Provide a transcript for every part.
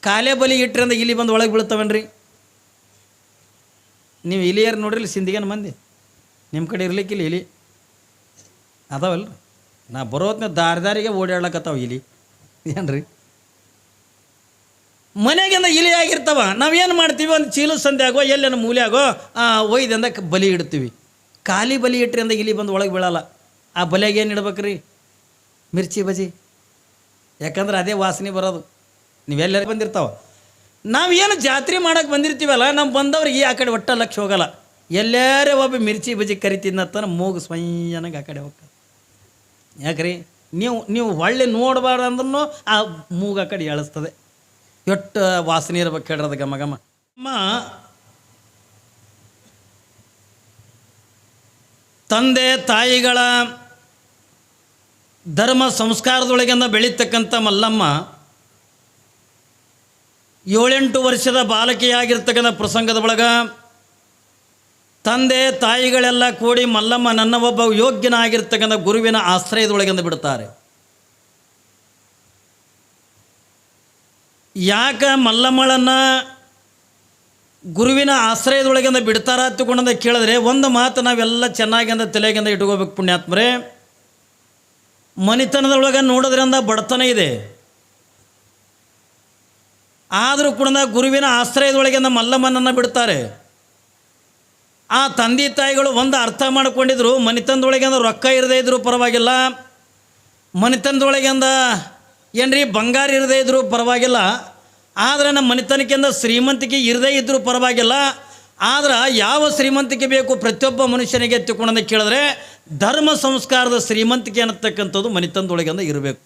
ಕಾಲೇ ಬಲಿ ಇಟ್ರಿ ಅಂದ್ರೆ ಇಲಿ ಬಂದು ಒಳಗೆ ಬೀಳ್ತಾವೇನ್ರಿ? ನೀವು ಇಲಿಯರು ನೋಡ್ರಿ ಸಿಂಧಿಗನ ಮಂದಿ ನಿಮ್ಮ ಕಡೆ ಇರ್ಲಿಕ್ಕಿಲ್ಲ ಇಲಿ ಅದಾವಲ್ರಿ. ನಾ ಬರೋತ್ನ ದಾರಿಗೆ ಓಡಾಡ್ಲಕತ್ತಾವ ಇಲಿ ಏನ್ರಿ? ಮನೆಗಿಂದ ಇಲಿ ಆಗಿರ್ತಾವ. ನಾವೇನು ಮಾಡ್ತೀವಿ, ಒಂದು ಚೀಲ ಸಂಧ್ಯಾಗೋ ಎಲ್ಲೇನು ಮೂಲೆಯಾಗೋ ಒಯ್ದಿಂದ ಬಲಿ ಇಡ್ತೀವಿ. ಖಾಲಿ ಬಲಿ ಇಟ್ರಿ ಅಂದ ಇಲಿ ಬಂದು ಒಳಗೆ ಬೀಳಲ್ಲ. ಆ ಬಲಿಯಾಗ ಏನು ಇಡ್ಬೇಕ್ರಿ? ಮಿರ್ಚಿ ಬಜಿ, ಯಾಕಂದ್ರೆ ಅದೇ ವಾಸನೆ ಬರೋದು. ನೀವೆಲ್ಲರೂ ಬಂದಿರ್ತಾವ. ನಾವೇನು ಜಾತ್ರೆ ಮಾಡೋಕೆ ಬಂದಿರ್ತೀವಲ್ಲ, ನಮ್ಮ ಬಂದವ್ರಿಗೆ ಆ ಕಡೆ ಒಟ್ಟ ಲಕ್ಷ ಹೋಗಲ್ಲ. ಎಲ್ಲರೇ ಒಬ್ಬ ಮಿರ್ಚಿ ಬಜಿ ಕರಿತಿದ್ದತ್ತಾನ ಮೂಗು ಸ್ವಯ್ಯನಾಗ ಆ ಕಡೆ ಹೋಗ್ತದೆ. ಯಾಕ್ರಿ? ನೀವು ಹೊಳ್ಳಿ ನೋಡಬಾರ್ದು ಅಂದ್ರೂ ಆ ಮೂಗು ಆ ಕಡೆ ಎಳಿಸ್ತದೆ. ಎಷ್ಟು ವಾಸನೆ ಇರ್ಬೇಕು ಹೇಳ್ರದ ಘಮ ಘಮ. ತಂದೆ ತಾಯಿಗಳ ಧರ್ಮ ಸಂಸ್ಕಾರದೊಳಗಿಂದ ಬೆಳೀತಕ್ಕಂಥ ಮಲ್ಲಮ್ಮ 7-8 ವರ್ಷದ ಬಾಲಕಿಯಾಗಿರ್ತಕ್ಕಂಥ ಪ್ರಸಂಗದ ಒಳಗೆ ತಂದೆ ತಾಯಿಗಳೆಲ್ಲ ಕೂಡಿ ಮಲ್ಲಮ್ಮ ನನ್ನ ಒಬ್ಬ ಯೋಗ್ಯನಾಗಿರ್ತಕ್ಕಂಥ ಗುರುವಿನ ಆಶ್ರಯದೊಳಗಿಂದ ಬಿಡ್ತಾರೆ. ಯಾಕೆ ಮಲ್ಲಮ್ಮಳನ್ನು ಗುರುವಿನ ಆಶ್ರಯದೊಳಗಿಂದ ಬಿಡ್ತಾರ ಹತ್ತುಕೊಂಡಂದ ಕೇಳಿದ್ರೆ ಒಂದು ಮಾತು ನಾವೆಲ್ಲ ಚೆನ್ನಾಗಿಂದ ತಲೆಗಿಂದ ಇಟ್ಕೋಬೇಕು ಪುಣ್ಯಾತ್ಮರೇ. ಮನಿತನದೊಳಗೆ ನೋಡೋದ್ರಿಂದ ಬಡತನ ಇದೆ, ಆದರೂ ಕೂಡ ಗುರುವಿನ ಆಶ್ರಯದೊಳಗಿಂದ ಮಲ್ಲಮ್ಮನನ್ನು ಬಿಡ್ತಾರೆ. ಆ ತಂದೆ ತಾಯಿಗಳು ಒಂದು ಅರ್ಥ ಮಾಡ್ಕೊಂಡಿದ್ರು, ಮನಿತನದೊಳಗಿಂದ ರೊಕ್ಕ ಇರದೇ ಇದ್ದರೂ ಪರವಾಗಿಲ್ಲ, ಮನಿತನದೊಳಗಿಂದ ಏನ್ರಿ ಬಂಗಾರ ಇರದೇ ಇದ್ದರೂ ಪರವಾಗಿಲ್ಲ, ಆದರೆ ನಮ್ಮ ಮನಿತನಕ್ಕಿಂತ ಶ್ರೀಮಂತಿಕೆ ಇರದೇ ಇದ್ದರೂ ಪರವಾಗಿಲ್ಲ. ಆದ್ರೆ ಯಾವ ಶ್ರೀಮಂತಿಕೆ ಬೇಕು ಪ್ರತಿಯೊಬ್ಬ ಮನುಷ್ಯನಿಗೆ ಎತ್ತಿಕೊಂಡಂತ ಕೇಳಿದ್ರೆ ಧರ್ಮ ಸಂಸ್ಕಾರದ ಶ್ರೀಮಂತಿಕೆ ಅನ್ನತಕ್ಕಂಥದ್ದು ಮನಿತನದೊಳಗಿಂದ ಇರಬೇಕು.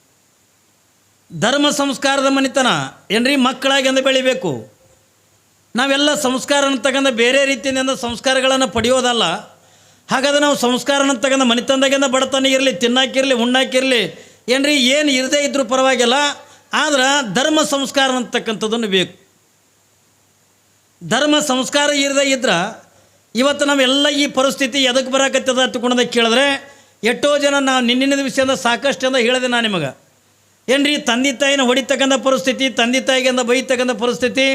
ಧರ್ಮ ಸಂಸ್ಕಾರದ ಮನಿತನ ಏನ್ರಿ ಮಕ್ಕಳಾಗಿಂದ ಬೆಳಿಬೇಕು. ನಾವೆಲ್ಲ ಸಂಸ್ಕಾರ ಅನ್ನತಕ್ಕಂಥ ಬೇರೆ ರೀತಿಯಿಂದ ಸಂಸ್ಕಾರಗಳನ್ನು ಪಡೆಯೋದಲ್ಲ. ಹಾಗಾದ್ರೆ ನಾವು ಸಂಸ್ಕಾರ ಅನ್ನತಕ್ಕಂಥ ಮನಿತನದಾಗಿಂದ ಬಡತನ ಇರಲಿ, ತಿನ್ನಾಕಿರಲಿ, ಉಣ್ಣಾಕಿರಲಿ, ಏನ್ರಿ ಏನು ಇರದೇ ಇದ್ದರೂ ಪರವಾಗಿಲ್ಲ, ಆದ್ರೆ ಧರ್ಮ ಸಂಸ್ಕಾರ ಅಂತಕ್ಕಂಥದ್ದನ್ನು ಬೇಕು. ಧರ್ಮ ಸಂಸ್ಕಾರ ಇರದೇ ಇದ್ರೆ ಇವತ್ತು ನಾವೆಲ್ಲ ಈ ಪರಿಸ್ಥಿತಿ ಎದಕ್ಕೆ ಬರಾಕತ್ತದ ಹತ್ಕೊಂಡದ ಕೇಳಿದ್ರೆ ಎಷ್ಟೋ ಜನ ನಾವು ನಿನ್ನಿನ ವಿಷಯದಿಂದ ಸಾಕಷ್ಟು ಅಂತ ಹೇಳಿದೆ ನಾನು ನಿಮಗೆ. ಏನ್ರಿ ತಂದೆ ತಾಯಿನ ಹೊಡಿತಕ್ಕಂಥ ಪರಿಸ್ಥಿತಿ, ತಂದೆ ತಾಯಿಗಿಂದ ಬೈತಕ್ಕಂಥ ಪರಿಸ್ಥಿತಿ,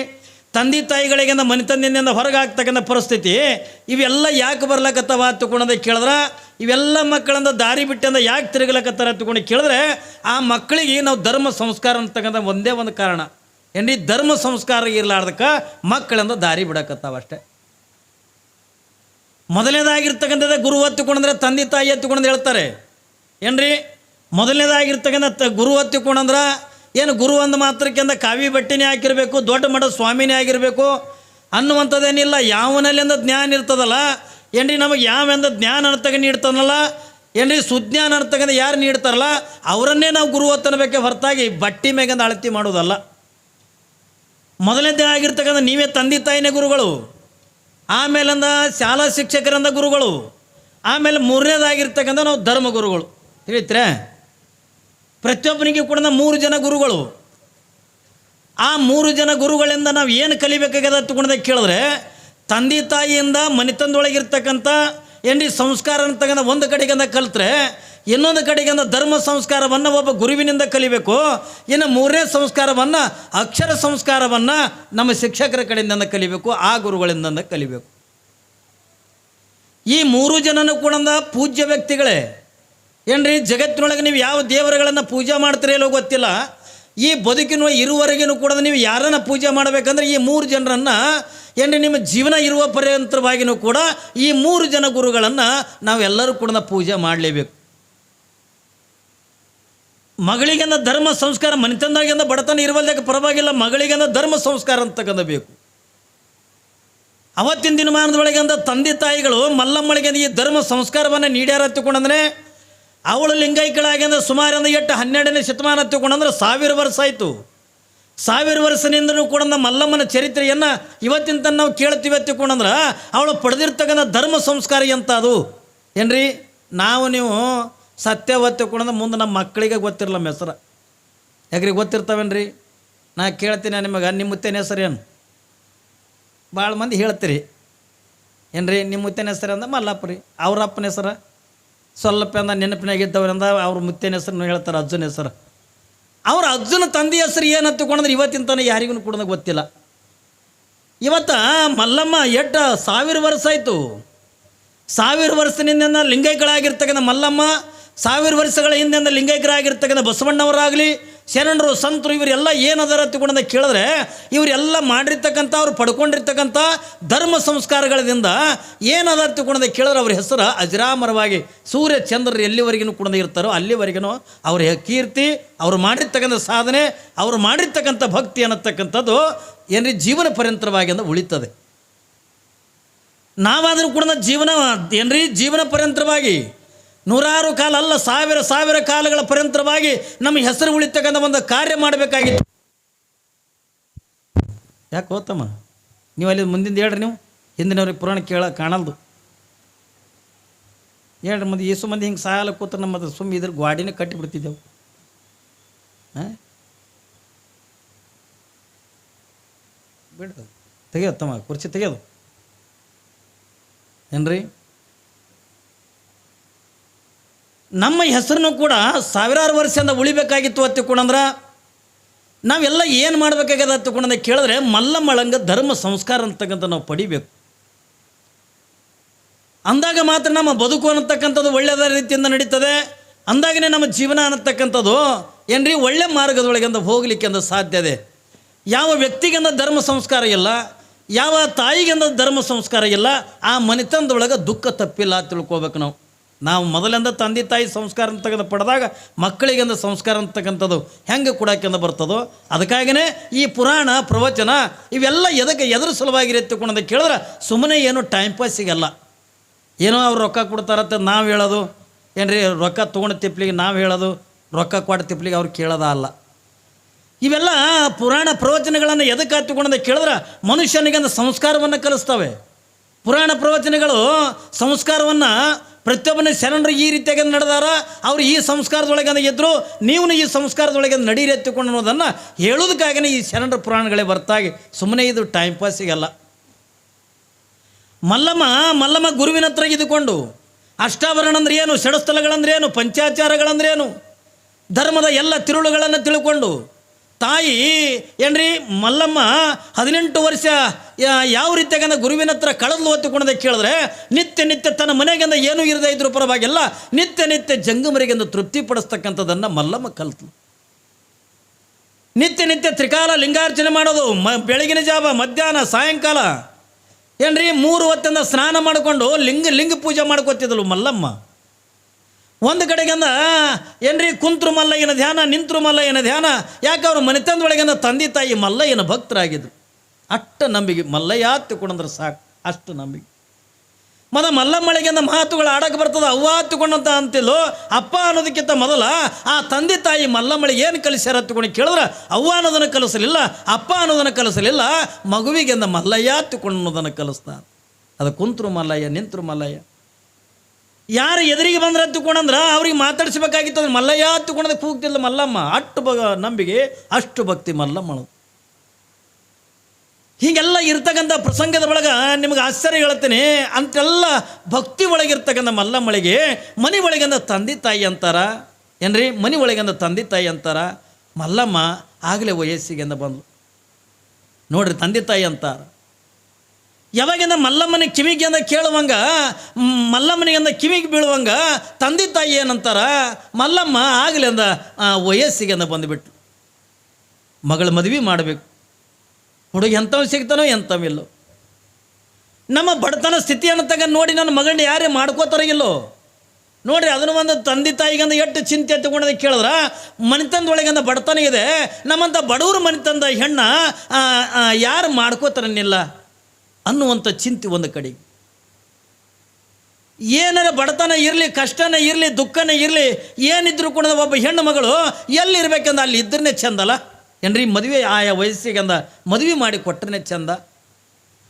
ತಂದೆ ತಾಯಿಗಳಿಗಿಂದ ಮನೆತನದಿಂದ ಹೊರಗೆ ಆಗ್ತಕ್ಕಂಥ ಪರಿಸ್ಥಿತಿ, ಇವೆಲ್ಲ ಯಾಕೆ ಬರ್ಲಕತ್ತವ ಹತ್ಕೊಂಡದ ಕೇಳಿದ್ರೆ ಇವೆಲ್ಲ ಮಕ್ಕಳಿಂದ ದಾರಿ ಬಿಟ್ಟಿಂದ ಯಾಕೆ ತಿರುಗಲಕತ್ತಾರ ಹತ್ಕೊಂಡು ಕೇಳಿದ್ರೆ ಆ ಮಕ್ಕಳಿಗೆ ನಾವು ಧರ್ಮ ಸಂಸ್ಕಾರ ಅಂತಕ್ಕಂಥ ಒಂದೇ ಒಂದು ಕಾರಣ. ಏನ್ರಿ ಧರ್ಮ ಸಂಸ್ಕಾರ ಇರಲಾರ್ದಕ್ಕೆ ಮಕ್ಕಳಿಂದ ದಾರಿ ಬಿಡಕತ್ತಾವ ಅಷ್ಟೇ. ಮೊದಲನೇದಾಗಿರ್ತಕ್ಕಂಥದ್ದೇ ಗುರು ಹತ್ತಿಕೊಂಡ್ರೆ ತಂದೆ ತಾಯಿ ಹತ್ತಿಕೊಂಡ್ರೆ ಹೇಳ್ತಾರೆ. ಏನ್ರಿ ಮೊದಲನೇದಾಗಿರ್ತಕ್ಕಂಥ ಗುರು ಹತ್ತಿಕೊಂಡ್ರೆ ಏನು ಗುರು ಒಂದು ಮಾತ್ರಕ್ಕಿಂತ ಕಾವಿ ಬಟ್ಟೆನೇ ಹಾಕಿರಬೇಕು, ದೊಡ್ಡ ಮಠದ ಸ್ವಾಮಿನೇ ಆಗಿರಬೇಕು ಅನ್ನುವಂಥದ್ದೇನಿಲ್ಲ. ಯಾವನಲ್ಲಿಂದ ಜ್ಞಾನ ಇರ್ತದಲ್ಲ, ಏನ್ರಿ ನಮಗೆ ಯಾವೆಂದ ಜ್ಞಾನ ಅರ್ಥಗ ನೀಡ್ತಾನಲ್ಲ, ಏನ್ರಿ ಸುಜ್ಞಾನ ಅರ್ಥಗಂದ ಯಾರು ನೀಡ್ತಾರಲ್ಲ ಅವರನ್ನೇ ನಾವು ಗುರು ಹತ್ತನಬೇಕೆ ಹೊರತಾಗಿ ಬಟ್ಟೆ ಮೇಗಂದ ಅಳತಿ ಮಾಡೋದಲ್ಲ. ಮೊದಲನೇದೇ ಆಗಿರ್ತಕ್ಕಂಥ ನೀವೇ ತಂದೆ ತಾಯಿನೇ ಗುರುಗಳು, ಆಮೇಲಿಂದ ಶಾಲಾ ಶಿಕ್ಷಕರಿಂದ ಗುರುಗಳು, ಆಮೇಲೆ ಮೂರನೇದಾಗಿರ್ತಕ್ಕಂಥ ನಾವು ಧರ್ಮ ಗುರುಗಳು. ತಿಳಿತ್ರೆ ಪ್ರತಿಯೊಬ್ಬನಿಗೆ ಕೂಡ 3 ಜನ ಗುರುಗಳು. ಆ 3 ಜನ ಗುರುಗಳಿಂದ ನಾವು ಏನು ಕಲಿಬೇಕಾಗ್ಯದ ತಗೊಂಡ ಕೇಳಿದ್ರೆ ತಂದೆ ತಾಯಿಯಿಂದ ಮನೆತನದೊಳಗಿರ್ತಕ್ಕಂಥ ಏನ್ರಿ ಸಂಸ್ಕಾರ ಅಂತಕ್ಕಂಥ ಒಂದು ಕಡೆಗಿಂದ ಕಲಿತ್ರೆ ಇನ್ನೊಂದು ಕಡೆಗಿಂದ ಧರ್ಮ ಸಂಸ್ಕಾರವನ್ನು ಒಬ್ಬ ಗುರುವಿನಿಂದ ಕಲಿಬೇಕು. ಇನ್ನು 3ನೇ ಸಂಸ್ಕಾರವನ್ನು ಅಕ್ಷರ ಸಂಸ್ಕಾರವನ್ನು ನಮ್ಮ ಶಿಕ್ಷಕರ ಕಡೆಯಿಂದ ಕಲಿಬೇಕು, ಆ ಗುರುಗಳಿಂದ ಕಲಿಬೇಕು. ಈ 3 ಜನನೂ ಕೂಡ ಪೂಜ್ಯ ವ್ಯಕ್ತಿಗಳೇ. ಏನ್ರಿ ಜಗತ್ತಿನೊಳಗೆ ನೀವು ಯಾವ ದೇವರುಗಳನ್ನು ಪೂಜೆ ಮಾಡ್ತೀರೋ ಗೊತ್ತಿಲ್ಲ, ಈ ಬದುಕಿನ ಇರುವವರೆಗೂ ಕೂಡ ನೀವು ಯಾರನ್ನು ಪೂಜೆ ಮಾಡಬೇಕಂದ್ರೆ ಈ 3 ಜನರನ್ನು ಏನ್ರಿ ನಿಮ್ಮ ಜೀವನ ಇರುವ ಪರ್ಯಂತರವಾಗಿಯೂ ಕೂಡ ಈ 3 ಜನ ಗುರುಗಳನ್ನು ನಾವೆಲ್ಲರೂ ಕೂಡ ಪೂಜೆ ಮಾಡಲೇಬೇಕು. ಮಗಳಿಗೆಂದ ಧರ್ಮ ಸಂಸ್ಕಾರ, ಮನೆತನದಾಗಿಂದ ಬಡತನ ಇರುವಲ್ದಕ್ಕೆ ಪರವಾಗಿಲ್ಲ, ಮಗಳಿಗೆಂದ ಧರ್ಮ ಸಂಸ್ಕಾರ ಅಂತಕ್ಕಂಥ ಬೇಕು. ಅವತ್ತಿನ ದಿನಮಾನದೊಳಗೆಂದ ತಂದೆ ತಾಯಿಗಳು ಮಲ್ಲಮ್ಮಳಿಗೆ ಈ ಧರ್ಮ ಸಂಸ್ಕಾರವನ್ನು ನೀಡ್ಯಾರ ಹತ್ತಿಕೊಂಡಂದ್ರೆ ಅವಳು ಲಿಂಗೈಕ್ಯಳಾಗಿಂದ ಸುಮಾರಿಂದ 12ನೇ ಶತಮಾನ ಹತ್ತಿಕೊಂಡಂದ್ರೆ 1000 ವರ್ಷ ಆಯಿತು. 1000 ವರ್ಷದಿಂದಲೂ ಕೂಡ ಮಲ್ಲಮ್ಮನ ಚರಿತ್ರೆಯನ್ನು ಇವತ್ತಿನ ತನಕ ನಾವು ಕೇಳ್ತೀವಿ ಹತ್ತಿಕೊಂಡಂದ್ರೆ ಅವಳು ಪಡೆದಿರ್ತಕ್ಕಂಥ ಧರ್ಮ ಸಂಸ್ಕಾರ ಎಂತ ಅದು ಏನ್ರಿ. ನಾವು ನೀವು ಸತ್ಯ ಹೊತ್ತಿಕೊಂಡ್ರೆ ಮುಂದೆ ನಮ್ಮ ಮಕ್ಕಳಿಗೆ ಗೊತ್ತಿರಲ್ಲ ನಮ್ಮ ಹೆಸರು. ಯಾಕ್ರಿ ಗೊತ್ತಿರ್ತಾವೇನ್ರಿ? ನಾ ಕೇಳ್ತೀನಿ ನಿಮಗೆ, ನಿಮ್ಮ ಮುತ್ತೇನ ಹೆಸರು ಏನು? ಭಾಳ ಮಂದಿ ಹೇಳ್ತೀರಿ ಏನ್ರಿ ನಿಮ್ಮ ಮುತ್ತೇನ ಹೆಸರು ಅಂದ ಮಲ್ಲಪ್ಪ ರೀ. ಅವ್ರ ಅಪ್ಪನ ಹೆಸರು ಸ್ವಲ್ಪ ಅಂದ ನೆನಪಿನಾಗಿದ್ದವ್ರಿಂದ ಅವ್ರ ಮುತ್ತೇನ ಹೆಸರು ಹೇಳ್ತಾರೆ, ಅಜ್ಜನ ಹೆಸರು. ಅವ್ರ ಅಜ್ಜನ ತಂದೆ ಹೆಸರು ಏನು ಹತ್ತುಕೊಂಡ್ರೆ ಇವತ್ತಿನ ತನಕ ಯಾರಿಗೂ ಕೂಡ ಗೊತ್ತಿಲ್ಲ. ಇವತ್ತು ಮಲ್ಲಮ್ಮ 1000 ವರ್ಷ ಆಯಿತು. 1000 ವರ್ಷದಿಂದ ಲಿಂಗೈಕ್ಯಗಳಾಗಿರ್ತಕ್ಕಂಥ ಮಲ್ಲಮ್ಮ, 1000 ವರ್ಷಗಳ ಹಿಂದಿಂದ ಲಿಂಗೈಕ್ಯರಾಗಿರ್ತಕ್ಕಂಥ ಬಸವಣ್ಣವರಾಗಲಿ, ಶರಣರು, ಸಂತರು, ಇವರೆಲ್ಲ ಏನದಾರ ತಗೊಂಡ ಕೇಳಿದ್ರೆ ಇವರೆಲ್ಲ ಮಾಡಿರ್ತಕ್ಕಂಥ ಅವ್ರು ಪಡ್ಕೊಂಡಿರ್ತಕ್ಕಂಥ ಧರ್ಮ ಸಂಸ್ಕಾರಗಳಿಂದ ಏನದಾರ ತಗೊಂಡ ಕೇಳಿದ್ರೆ ಅವ್ರ ಹೆಸರು ಅಜರಾಮರವಾಗಿ ಸೂರ್ಯ ಚಂದ್ರರು ಎಲ್ಲಿವರೆಗೂ ಕೂಡ ಇರ್ತಾರೋ ಅಲ್ಲಿವರೆಗೂ ಅವ್ರ ಕೀರ್ತಿ, ಅವ್ರು ಮಾಡಿರ್ತಕ್ಕಂಥ ಸಾಧನೆ, ಅವ್ರು ಮಾಡಿರ್ತಕ್ಕಂಥ ಭಕ್ತಿ ಅನ್ನತಕ್ಕಂಥದ್ದು ಏನ್ರಿ ಜೀವನ ಪರ್ಯಂತರವಾಗಿ ಅಂತ ಉಳಿತದೆ. ನಾವಾದರೂ ಕೂಡ ಜೀವನ ಪರ್ಯಂತರವಾಗಿ ನೂರಾರು ಕಾಲ ಅಲ್ಲ, ಸಾವಿರ ಕಾಲಗಳ ಪರ್ಯಂತರವಾಗಿ ನಮ್ಮ ಹೆಸರು ಉಳಿತಕ್ಕಂಥ ಒಂದು ಕಾರ್ಯ ಮಾಡಬೇಕಾಗಿತ್ತು. ಯಾಕೆ ಹೋತಮ್ಮ ನೀವು ಅಲ್ಲಿ ಮುಂದಿಂದ ಹೇಳ್ರಿ, ನೀವು ಹಿಂದಿನವ್ರಿಗೆ ಪುರಾಣ ಕಾಣಲ್ದು ಹೇಳ್ರಿ. ಮಂದಿ ಏಸು ಮಂದಿ ಹಿಂಗೆ ಸಾಯಲ್ಲ ಕೂತ್ರೆ ನಮ್ಮದು ಸುಮ್ಮನೆ ಇದ್ರ ಗಾಡಿನೇ ಕಟ್ಟಿಬಿಡ್ತಿದ್ದೆವು. ಬಿಡ್ತದೆ, ತೆಗಿಯೋದು ತಮ್ಮ ಕುರ್ಚಿ ತೆಗಿಯೋದು ಏನ್ರಿ. ನಮ್ಮ ಹೆಸರನ್ನು ಕೂಡ 1000 ವರ್ಷದಿಂದ ಉಳಿಬೇಕಾಗಿತ್ತು ಹತ್ತಿಕೊಂಡ್ರೆ ನಾವೆಲ್ಲ ಏನು ಮಾಡಬೇಕಾಗ್ಯದ ಹತ್ತಿಕೊಂಡ ಕೇಳಿದ್ರೆ ಮಲ್ಲಮ್ಮಳಂಗ ಧರ್ಮ ಸಂಸ್ಕಾರ ಅಂತಕ್ಕಂಥ ನಾವು ಪಡಿಬೇಕು. ಅಂದಾಗ ಮಾತ್ರ ನಮ್ಮ ಬದುಕು ಅನ್ನತಕ್ಕಂಥದ್ದು ಒಳ್ಳೆಯದ ರೀತಿಯಿಂದ ನಡೀತದೆ. ಅಂದಾಗನೇ ನಮ್ಮ ಜೀವನ ಅನ್ನತಕ್ಕಂಥದ್ದು ಏನ್ರಿ ಒಳ್ಳೆ ಮಾರ್ಗದೊಳಗಿಂದ ಹೋಗಲಿಕ್ಕೆ ಅಂತ ಸಾಧ್ಯ ಇದೆ. ಯಾವ ವ್ಯಕ್ತಿಗಿಂದ ಧರ್ಮ ಸಂಸ್ಕಾರ ಇಲ್ಲ, ಯಾವ ತಾಯಿಗಿಂದ ಧರ್ಮ ಸಂಸ್ಕಾರ ಇಲ್ಲ, ಆ ಮನೆತನದೊಳಗೆ ದುಃಖ ತಪ್ಪಿಲ್ಲ ತಿಳ್ಕೊಬೇಕು. ನಾವು ಮೊದಲಿಂದ ತಂದೆ ತಾಯಿ ಸಂಸ್ಕಾರ ಅಂತಕ್ಕಂಥ ಪಡೆದಾಗ ಮಕ್ಕಳಿಗೆಂದ ಸಂಸ್ಕಾರ ಅಂತಕ್ಕಂಥದ್ದು ಹೆಂಗೆ ಕೊಡೋಕೆಂದ ಬರ್ತದೋ ಅದಕ್ಕಾಗಿಯೇ ಈ ಪುರಾಣ ಪ್ರವಚನ ಇವೆಲ್ಲ ಎದ್ರ ಸಲುವಾಗಿರುತ್ತೆ ಕೊಡೋದು ಕೇಳಿದ್ರೆ ಸುಮ್ಮನೆ ಏನು ಟೈಮ್ ಪಾಸ್ ಸಿಗಲ್ಲ. ಏನೋ ಅವ್ರು ರೊಕ್ಕ ಕೊಡ್ತಾರಂತ ನಾವು ಹೇಳೋದು ಏನ್ರಿ, ರೊಕ್ಕ ತೊಗೊಂಡು ತಿಪ್ಲಿಗೆ ನಾವು ಹೇಳೋದು, ರೊಕ್ಕ ಕೊಟ್ಟು ತಿಪ್ಲಿಗೆ ಅವ್ರು ಕೇಳೋದ ಅಲ್ಲ. ಇವೆಲ್ಲ ಪುರಾಣ ಪ್ರವಚನಗಳನ್ನು ಎದಕ್ಕೆ ಹತ್ತಿಕೊಂಡ ಕೇಳಿದ್ರೆ ಮನುಷ್ಯನಿಗೆ ಸಂಸ್ಕಾರವನ್ನು ಕಲಿಸ್ತವೆ. ಪುರಾಣ ಪ್ರವಚನಗಳು ಸಂಸ್ಕಾರವನ್ನು ಪ್ರತಿಯೊಬ್ಬನ ಶರಣರು ಈ ರೀತಿಯಾಗಿ ನಡೆದಾರ, ಅವರು ಈ ಸಂಸ್ಕಾರದೊಳಗೆ ಇದ್ದರು, ನೀವು ಈ ಸಂಸ್ಕಾರದೊಳಗೆ ನಡೀರಿ ಎತ್ತಿಕೊಂಡು ಅನ್ನೋದನ್ನು ಹೇಳೋದಕ್ಕಾಗಿಯೇ ಈ ಶರಣರ ಪುರಾಣಗಳೇ ಬರ್ತಾಗಿ, ಸುಮ್ಮನೆ ಇದು ಟೈಮ್ ಪಾಸಿಗಲ್ಲ. ಮಲ್ಲಮ್ಮ ಗುರುವಿನ ಹತ್ರ ಇದ್ದುಕೊಂಡು ಅಷ್ಟಾಭರಣ ಅಂದ್ರೆ ಏನು, ಷಡಸ್ಥಲಗಳಂದ್ರೆ ಏನು, ಪಂಚಾಚಾರಗಳಂದ್ರೆ ಏನು, ಧರ್ಮದ ಎಲ್ಲ ತಿರುಳುಗಳನ್ನು ತಿಳ್ಕೊಂಡು ತಾಯಿ ಏನ್ರಿ ಮಲ್ಲಮ್ಮ 18 ವರ್ಷ ಯಾವ ರೀತಿಯಾಗಂದ ಗುರುವಿನ ಹತ್ರ ಕಳೆದು ಹೊತ್ತುಕೊಂಡದ ಕೇಳಿದ್ರೆ ನಿತ್ಯ ತನ್ನ ಮನೆಗಿಂದ ಏನೂ ಇರದೇ ಇದ್ರೂ ಪರವಾಗಿಲ್ಲ, ನಿತ್ಯ ಜಂಗಮರಿಗೆಂದು ತೃಪ್ತಿ ಪಡಿಸ್ತಕ್ಕಂಥದ್ದನ್ನು ಮಲ್ಲಮ್ಮ ಕಲಿತು. ನಿತ್ಯ ತ್ರಿಕಾಲ ಲಿಂಗಾರ್ಚನೆ ಮಾಡೋದು, ಬೆಳಗಿನ ಜಾವ, ಮಧ್ಯಾಹ್ನ, ಸಾಯಂಕಾಲ ಏನ್ರಿ 3 ಹೊತ್ತಿಂದ ಸ್ನಾನ ಮಾಡಿಕೊಂಡು ಲಿಂಗ ಪೂಜೆ ಮಾಡ್ಕೊತಿದ್ದಳು ಮಲ್ಲಮ್ಮ. ಒಂದು ಕಡೆಗಿಂದ ಏನ್ರಿ ಕುಂತ್ರು ಮಲ್ಲಯ್ಯನ ಧ್ಯಾನ, ನಿಂತರು ಮಲ್ಲಯ್ಯನ ಧ್ಯಾನ. ಯಾಕೆ ಅವರು ಮನೆತನದೊಳಗಿಂದ ತಂದೆ ತಾಯಿ ಮಲ್ಲಯ್ಯನ ಭಕ್ತರಾಗಿದ್ರು. ಅಷ್ಟು ನಂಬಿಕೆ ಮಲ್ಲಯ್ಯ ಹತ್ತಿಕೊಂಡ್ರೆ ಸಾಕು, ಅಷ್ಟು ನಂಬಿಕೆ. ಮಲ್ಲಮ್ಮಳಿಗಿಂದ ಮಾತುಗಳು ಆಡಕ್ಕೆ ಬರ್ತದೆ. ಅವ್ವ ಹತ್ತಿಕೊಂಡಂತ ಅಂತಿಲ್ಲೋ, ಅಪ್ಪ ಅನ್ನೋದಕ್ಕಿಂತ ಮೊದಲ ಆ ತಂದೆ ತಾಯಿ ಮಲ್ಲಮ್ಮಳಿಗೆ ಏನು ಕಲಿಸ್ಯಾರ ಹತ್ತಿಕೊಂಡು ಕೇಳಿದ್ರೆ ಅವ್ವ ಅನ್ನೋದನ್ನು ಕಲಿಸಲಿಲ್ಲ, ಅಪ್ಪ ಅನ್ನೋದನ್ನು ಕಲಿಸಲಿಲ್ಲ, ಮಗುವಿಗೆಂದ ಮಲ್ಲಯ್ಯ ಹತ್ತಿಕೊಂಡು ಅನ್ನೋದನ್ನು ಕಲಿಸ್ತಾರೆ. ಅದು ಕುಂತ್ರು ಮಲ್ಲಯ್ಯ, ನಿಂತರು ಮಲ್ಲಯ್ಯ. ಯಾರು ಎದುರಿಗೆ ಬಂದ್ರೆ ಹತ್ತುಕೊಂಡ್ರೆ ಅವ್ರಿಗೆ ಮಾತಾಡಿಸ್ಬೇಕಾಗಿತ್ತು. ಅಂದ್ರೆ ಮಲ್ಲಯ್ಯ ಹತ್ತುಕೊಂಡದಕ್ಕೆ ಕೂಗ್ತಿಲ್ಲ ಮಲ್ಲಮ್ಮ. ಅಷ್ಟು ನಂಬಿಕೆ, ಅಷ್ಟು ಭಕ್ತಿ ಮಲ್ಲಮ್ಮಳು. ಹೀಗೆಲ್ಲ ಇರ್ತಕ್ಕಂಥ ಪ್ರಸಂಗದ ಒಳಗೆ ನಿಮಗೆ ಆಶ್ಚರ್ಯ ಹೇಳ್ತೇನೆ. ಅಂತೆಲ್ಲ ಭಕ್ತಿ ಒಳಗಿರ್ತಕ್ಕಂಥ ಮಲ್ಲಮ್ಮಳಿಗೆ ಮನೆ ಒಳಗಿಂದ ತಂದೆ ತಾಯಿ ಅಂತಾರ ಏನ್ರಿ, ಮನೆ ಒಳಗಿಂದ ತಂದೆ ತಾಯಿ ಅಂತಾರ. ಮಲ್ಲಮ್ಮ ಆಗಲೇ ವಯಸ್ಸಿಗೆಂದ ಬಂದು ನೋಡ್ರಿ ತಂದೆ ತಾಯಿ ಅಂತಾರ. ಯಾವಾಗಿಂದ ಮಲ್ಲಮ್ಮನ ಕಿವಿಗೆಂದ ಕೇಳುವಂಗ, ಮಲ್ಲಮ್ಮನಿಗೆಂದ ಕಿವಿಗೆ ಬೀಳುವಂಗ ತಂದೆ ತಾಯಿ ಏನಂತಾರ, ಮಲ್ಲಮ್ಮ ಆಗಲಿಂದ ವಯಸ್ಸಿಗೆಂದ ಬಂದುಬಿಟ್ಟು ಮಗಳ ಮದುವೆ ಮಾಡಬೇಕು. ಹುಡುಗಿ ಎಂಥವ್ ಸಿಗ್ತಾನೋ ಎಂಥವಿಲ್ಲೋ. ನಮ್ಮ ಬಡತನ ಸ್ಥಿತಿಯನ್ನು ತಗೊಂಡು ನೋಡಿ ನನ್ನ ಮಗಳನ್ನ ಯಾರೇ ಮಾಡ್ಕೋತಾರಿಗಿಲ್ಲೋ ನೋಡ್ರಿ. ಅದನ್ನು ಒಂದು ತಂದೆ ತಾಯಿಗಂದ ಎಷ್ಟು ಚಿಂತೆ ತಗೊಂಡು ಕೇಳಿದ್ರೆ ಮನೆತನದೊಳಗಿಂದ ಬಡತನ ಇದೆ, ನಮ್ಮಂಥ ಬಡವರು ಮನೆತನದ ಹೆಣ್ಣ ಯಾರು ಮಾಡ್ಕೋತಾರನ್ನಿಲ್ಲ ಅನ್ನುವಂಥ ಚಿಂತೆ ಒಂದು ಕಡೆಗೆ. ಏನಾರ ಬಡತನ ಇರಲಿ, ಕಷ್ಟನೇ ಇರಲಿ, ದುಃಖನೇ ಇರಲಿ, ಏನಿದ್ರು ಕೂಡ ಒಬ್ಬ ಹೆಣ್ಣು ಮಗಳು ಎಲ್ಲಿರ್ಬೇಕಂದ ಅಲ್ಲಿ ಇದ್ರೇ ಚೆಂದಲ್ಲ ಏನ್ರಿ. ಮದುವೆ ಆಯಾ ವಯಸ್ಸಿಗಂದ ಮದುವೆ ಮಾಡಿ ಕೊಟ್ಟರೆ ಚೆಂದ.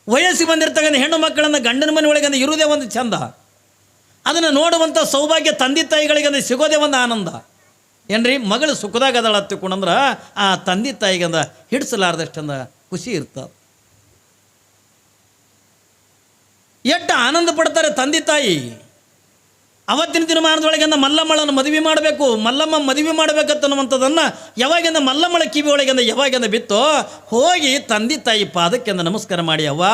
ವಯಸ್ಸಿಗೆ ಬಂದಿರ್ತಕ್ಕಂಥ ಹೆಣ್ಣು ಮಕ್ಕಳನ್ನು ಗಂಡನ ಮನೆ ಒಳಗಂದ ಇರುವುದೇ ಒಂದು ಚೆಂದ. ಅದನ್ನು ನೋಡುವಂಥ ಸೌಭಾಗ್ಯ ತಂದೆ ತಾಯಿಗಳಿಗಂದ ಸಿಗೋದೇ ಒಂದು ಆನಂದ ಏನ್ರಿ. ಮಗಳು ಸುಖದಾಗ ಅದಳ ಹತ್ತಿಕೊಂಡ್ರೆ ಆ ತಂದೆ ತಾಯಿಗಂದ ಹಿಡಿಸಲಾರ್ದಷ್ಟಂದ ಖುಷಿ ಇರ್ತದೆ. ಎಷ್ಟು ಆನಂದ ಪಡ್ತಾರೆ ತಂದೆ ತಾಯಿ. ಅವತ್ತಿನ ದಿನಮಾನದೊಳಗಿಂದ ಮಲ್ಲಮ್ಮಳನ್ನು ಮದುವೆ ಮಾಡಬೇಕು, ಮಲ್ಲಮ್ಮ ಮದುವೆ ಮಾಡಬೇಕಂತನ್ನುವಂಥದ್ದನ್ನು ಯಾವಾಗಿಂದ ಮಲ್ಲಮ್ಮಳ ಕಿವಿ ಒಳಗಿಂದ ಯಾವಾಗಿಂದ ಬಿತ್ತೋ ಹೋಗಿ ತಂದೆ ತಾಯಿ ಪಾದಕ್ಕೆಂದ ನಮಸ್ಕಾರ ಮಾಡಿ, ಅವ್ವ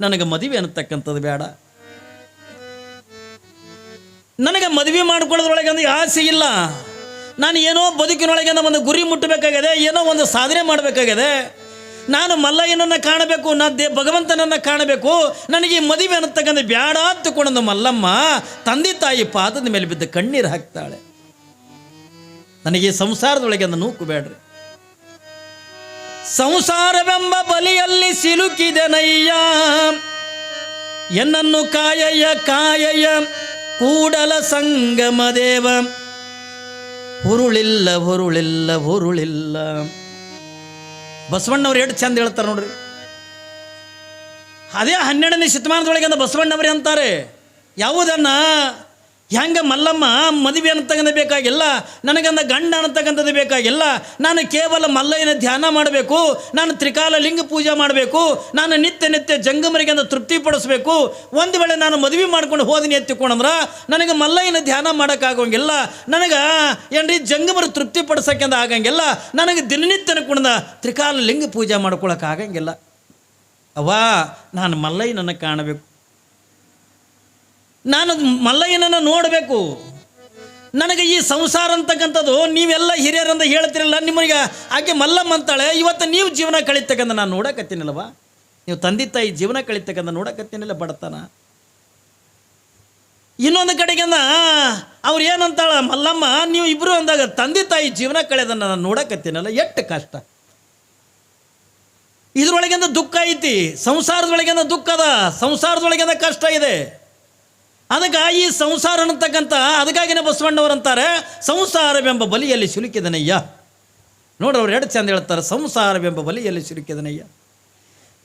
ನನಗೆ ಮದುವೆ ಅನ್ನತಕ್ಕಂಥದ್ದು ಬೇಡ, ನನಗೆ ಮದುವೆ ಮಾಡ್ಕೊಳ್ಳೋದ್ರೊಳಗೆ ಆಸೆ ಇಲ್ಲ, ನಾನು ಏನೋ ಬದುಕಿನೊಳಗೆ ಒಂದು ಗುರಿ ಮುಟ್ಟಬೇಕಾಗಿದೆ, ಏನೋ ಒಂದು ಸಾಧನೆ ಮಾಡಬೇಕಾಗಿದೆ, ನಾನು ಮಲ್ಲಯ್ಯನನ್ನು ಕಾಣಬೇಕು, ಭಗವಂತನನ್ನು ಕಾಣಬೇಕು, ನನಗೆ ಈ ಮದುವೆ ಅನ್ನತಕ್ಕಂಥ ಬ್ಯಾಡ ಅಂತಕೊಂಡು ಮಲ್ಲಮ್ಮ ತಂದೆ ತಾಯಿ ಪಾದದ ಮೇಲೆ ಬಿದ್ದು ಕಣ್ಣೀರು ಹಾಕ್ತಾಳೆ. ನನಗೆ ಈ ಸಂಸಾರದೊಳಗೆ ನೂಕು ಬೇಡ್ರಿ, ಸಂಸಾರವೆಂಬ ಬಲಿಯಲ್ಲಿ ಸಿಲುಕಿದೆನಯ್ಯ, ಎನ್ನನ್ನು ಕಾಯಯ್ಯ ಕಾಯಯ್ಯ ಕೂಡಲ ಸಂಗಮ ದೇವ, ಹುರುಳಿಲ್ಲ ಹುರುಳಿಲ್ಲ ಹುರುಳಿಲ್ಲ. ಬಸವಣ್ಣವ್ರು ಎಷ್ಟು ಚಂದ ಹೇಳ್ತಾರೆ ನೋಡ್ರಿ. ಅದೇ 12ನೇ ಶತಮಾನದೊಳಗೆ ಬಸವಣ್ಣವರೇ ಅಂತಾರೆ, ಯಾವುದನ್ನು ಹೆಂಗೆ ಮಲ್ಲಮ್ಮ ಮದುವೆ ಅನ್ನತಕ್ಕಂಥ ಬೇಕಾಗಿಲ್ಲ, ನನಗಂದ ಗಂಡ ಅನ್ನತಕ್ಕಂಥದ್ದು ಬೇಕಾಗಿಲ್ಲ, ನಾನು ಕೇವಲ ಮಲ್ಲಯ್ಯನ ಧ್ಯಾನ ಮಾಡಬೇಕು, ನಾನು ತ್ರಿಕಾಲ ಲಿಂಗ ಪೂಜೆ ಮಾಡಬೇಕು, ನಾನು ನಿತ್ಯ ನಿತ್ಯ ಜಂಗಮರಿಗೆ ತೃಪ್ತಿಪಡಿಸ್ಬೇಕು, ಒಂದು ವೇಳೆ ನಾನು ಮದುವೆ ಮಾಡ್ಕೊಂಡು ಹೋದಿನಿ ಎತ್ತಿಕೊಂಡ್ರೆ ನನಗೆ ಮಲ್ಲಯ್ಯನ ಧ್ಯಾನ ಮಾಡೋಕ್ಕಾಗೋಂಗಿಲ್ಲ, ನನಗೆ ಏನ್ರಿ ಜಂಗಮರು ತೃಪ್ತಿಪಡಿಸೋಕೆಂದು ಆಗಂಗಿಲ್ಲ, ನನಗೆ ದಿನನಿತ್ಯನ ಕುಣದ ತ್ರಿಕಾಲ ಲಿಂಗ ಪೂಜೆ ಮಾಡ್ಕೊಳಕ್ಕೆ ಆಗಂಗಿಲ್ಲ, ಅವ್ವಾ ನಾನು ಮಲ್ಲಯ್ಯನನ್ನು ಕಾಣಬೇಕು, ನಾನು ಮಲ್ಲಯ್ಯನನ್ನು ನೋಡಬೇಕು, ನನಗೆ ಈ ಸಂಸಾರ ಅಂತಕ್ಕಂಥದ್ದು ನೀವೆಲ್ಲ ಹಿರಿಯರಂತ ಹೇಳ್ತಿರಲ್ಲ, ನಿಮಗೆ ಆಕೆ ಮಲ್ಲಮ್ಮ ಅಂತಾಳೆ, ಇವತ್ತು ನೀವು ಜೀವನ ಕಳೀತಕ್ಕಂಥ ನಾನು ನೋಡಕತ್ತೀನಲ್ವ, ನೀವು ತಂದೆ ತಾಯಿ ಜೀವನ ಕಳೀತಕ್ಕಂಥ ನೋಡಕತ್ತೀನಿಲ್ಲ ಬಡತನ. ಇನ್ನೊಂದು ಕಡೆಗಿಂದ ಅವ್ರು ಏನಂತಾಳ ಮಲ್ಲಮ್ಮ, ನೀವು ಇಬ್ಬರು ಅಂದಾಗ ತಂದೆ ತಾಯಿ ಜೀವನ ಕಳೆದನ್ನು ನಾನು ನೋಡಕತ್ತೀನಲ್ಲ, ಎಷ್ಟು ಕಷ್ಟ, ಇದ್ರೊಳಗಿಂದ ದುಃಖ ಐತಿ, ಸಂಸಾರದೊಳಗಿಂದ ದುಃಖ ಅದ, ಸಂಸಾರದೊಳಗಿಂದ ಕಷ್ಟ ಇದೆ. ಅದಕ್ಕೆ ಈ ಸಂಸಾರ ಅನ್ನತಕ್ಕಂಥ ಅದಕ್ಕಾಗಿನೇ ಬಸವಣ್ಣವ್ರು ಅಂತಾರೆ, ಸಂಸಾರವೆಂಬ ಬಲಿಯಲ್ಲಿ ಸಿಲುಕಿದನಯ್ಯ. ನೋಡ್ರವ್ರು ಎರಡು ಚಂದ ಹೇಳ್ತಾರೆ, ಸಂಸಾರವೆಂಬ ಬಲಿಯಲ್ಲಿ ಸಿಲುಕಿದನಯ್ಯ,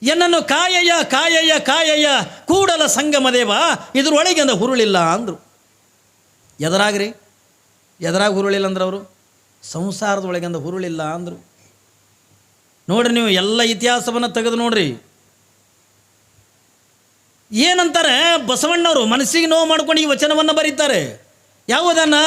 ಎನ್ನನ್ನು ಕಾಯಯ್ಯ ಕಾಯಯ್ಯ ಕಾಯಯ್ಯ ಕೂಡಲ ಸಂಗಮ ದೇವ, ಇದ್ರೊಳಗಿಂದ ಹುರುಳಿಲ್ಲ ಅಂದರು. ಎದರಾಗ್ರಿ ಎದರಾಗ ಹುರುಳಿಲ್ಲ ಅಂದ್ರೆ ಅವರು ಸಂಸಾರದೊಳಗಿಂದ ಹುರುಳಿಲ್ಲ ಅಂದರು. ನೋಡ್ರಿ ನೀವು ಎಲ್ಲ ಇತಿಹಾಸವನ್ನು ತೆಗೆದು ನೋಡ್ರಿ, ಏನಂತಾರೆ ಬಸವಣ್ಣವರು ಮನಸ್ಸಿಗೆ ನೋವು ಮಾಡ್ಕೊಂಡು ಈ ವಚನವನ್ನು ಬರೀತಾರೆ. ಯಾವುದನ್ನು?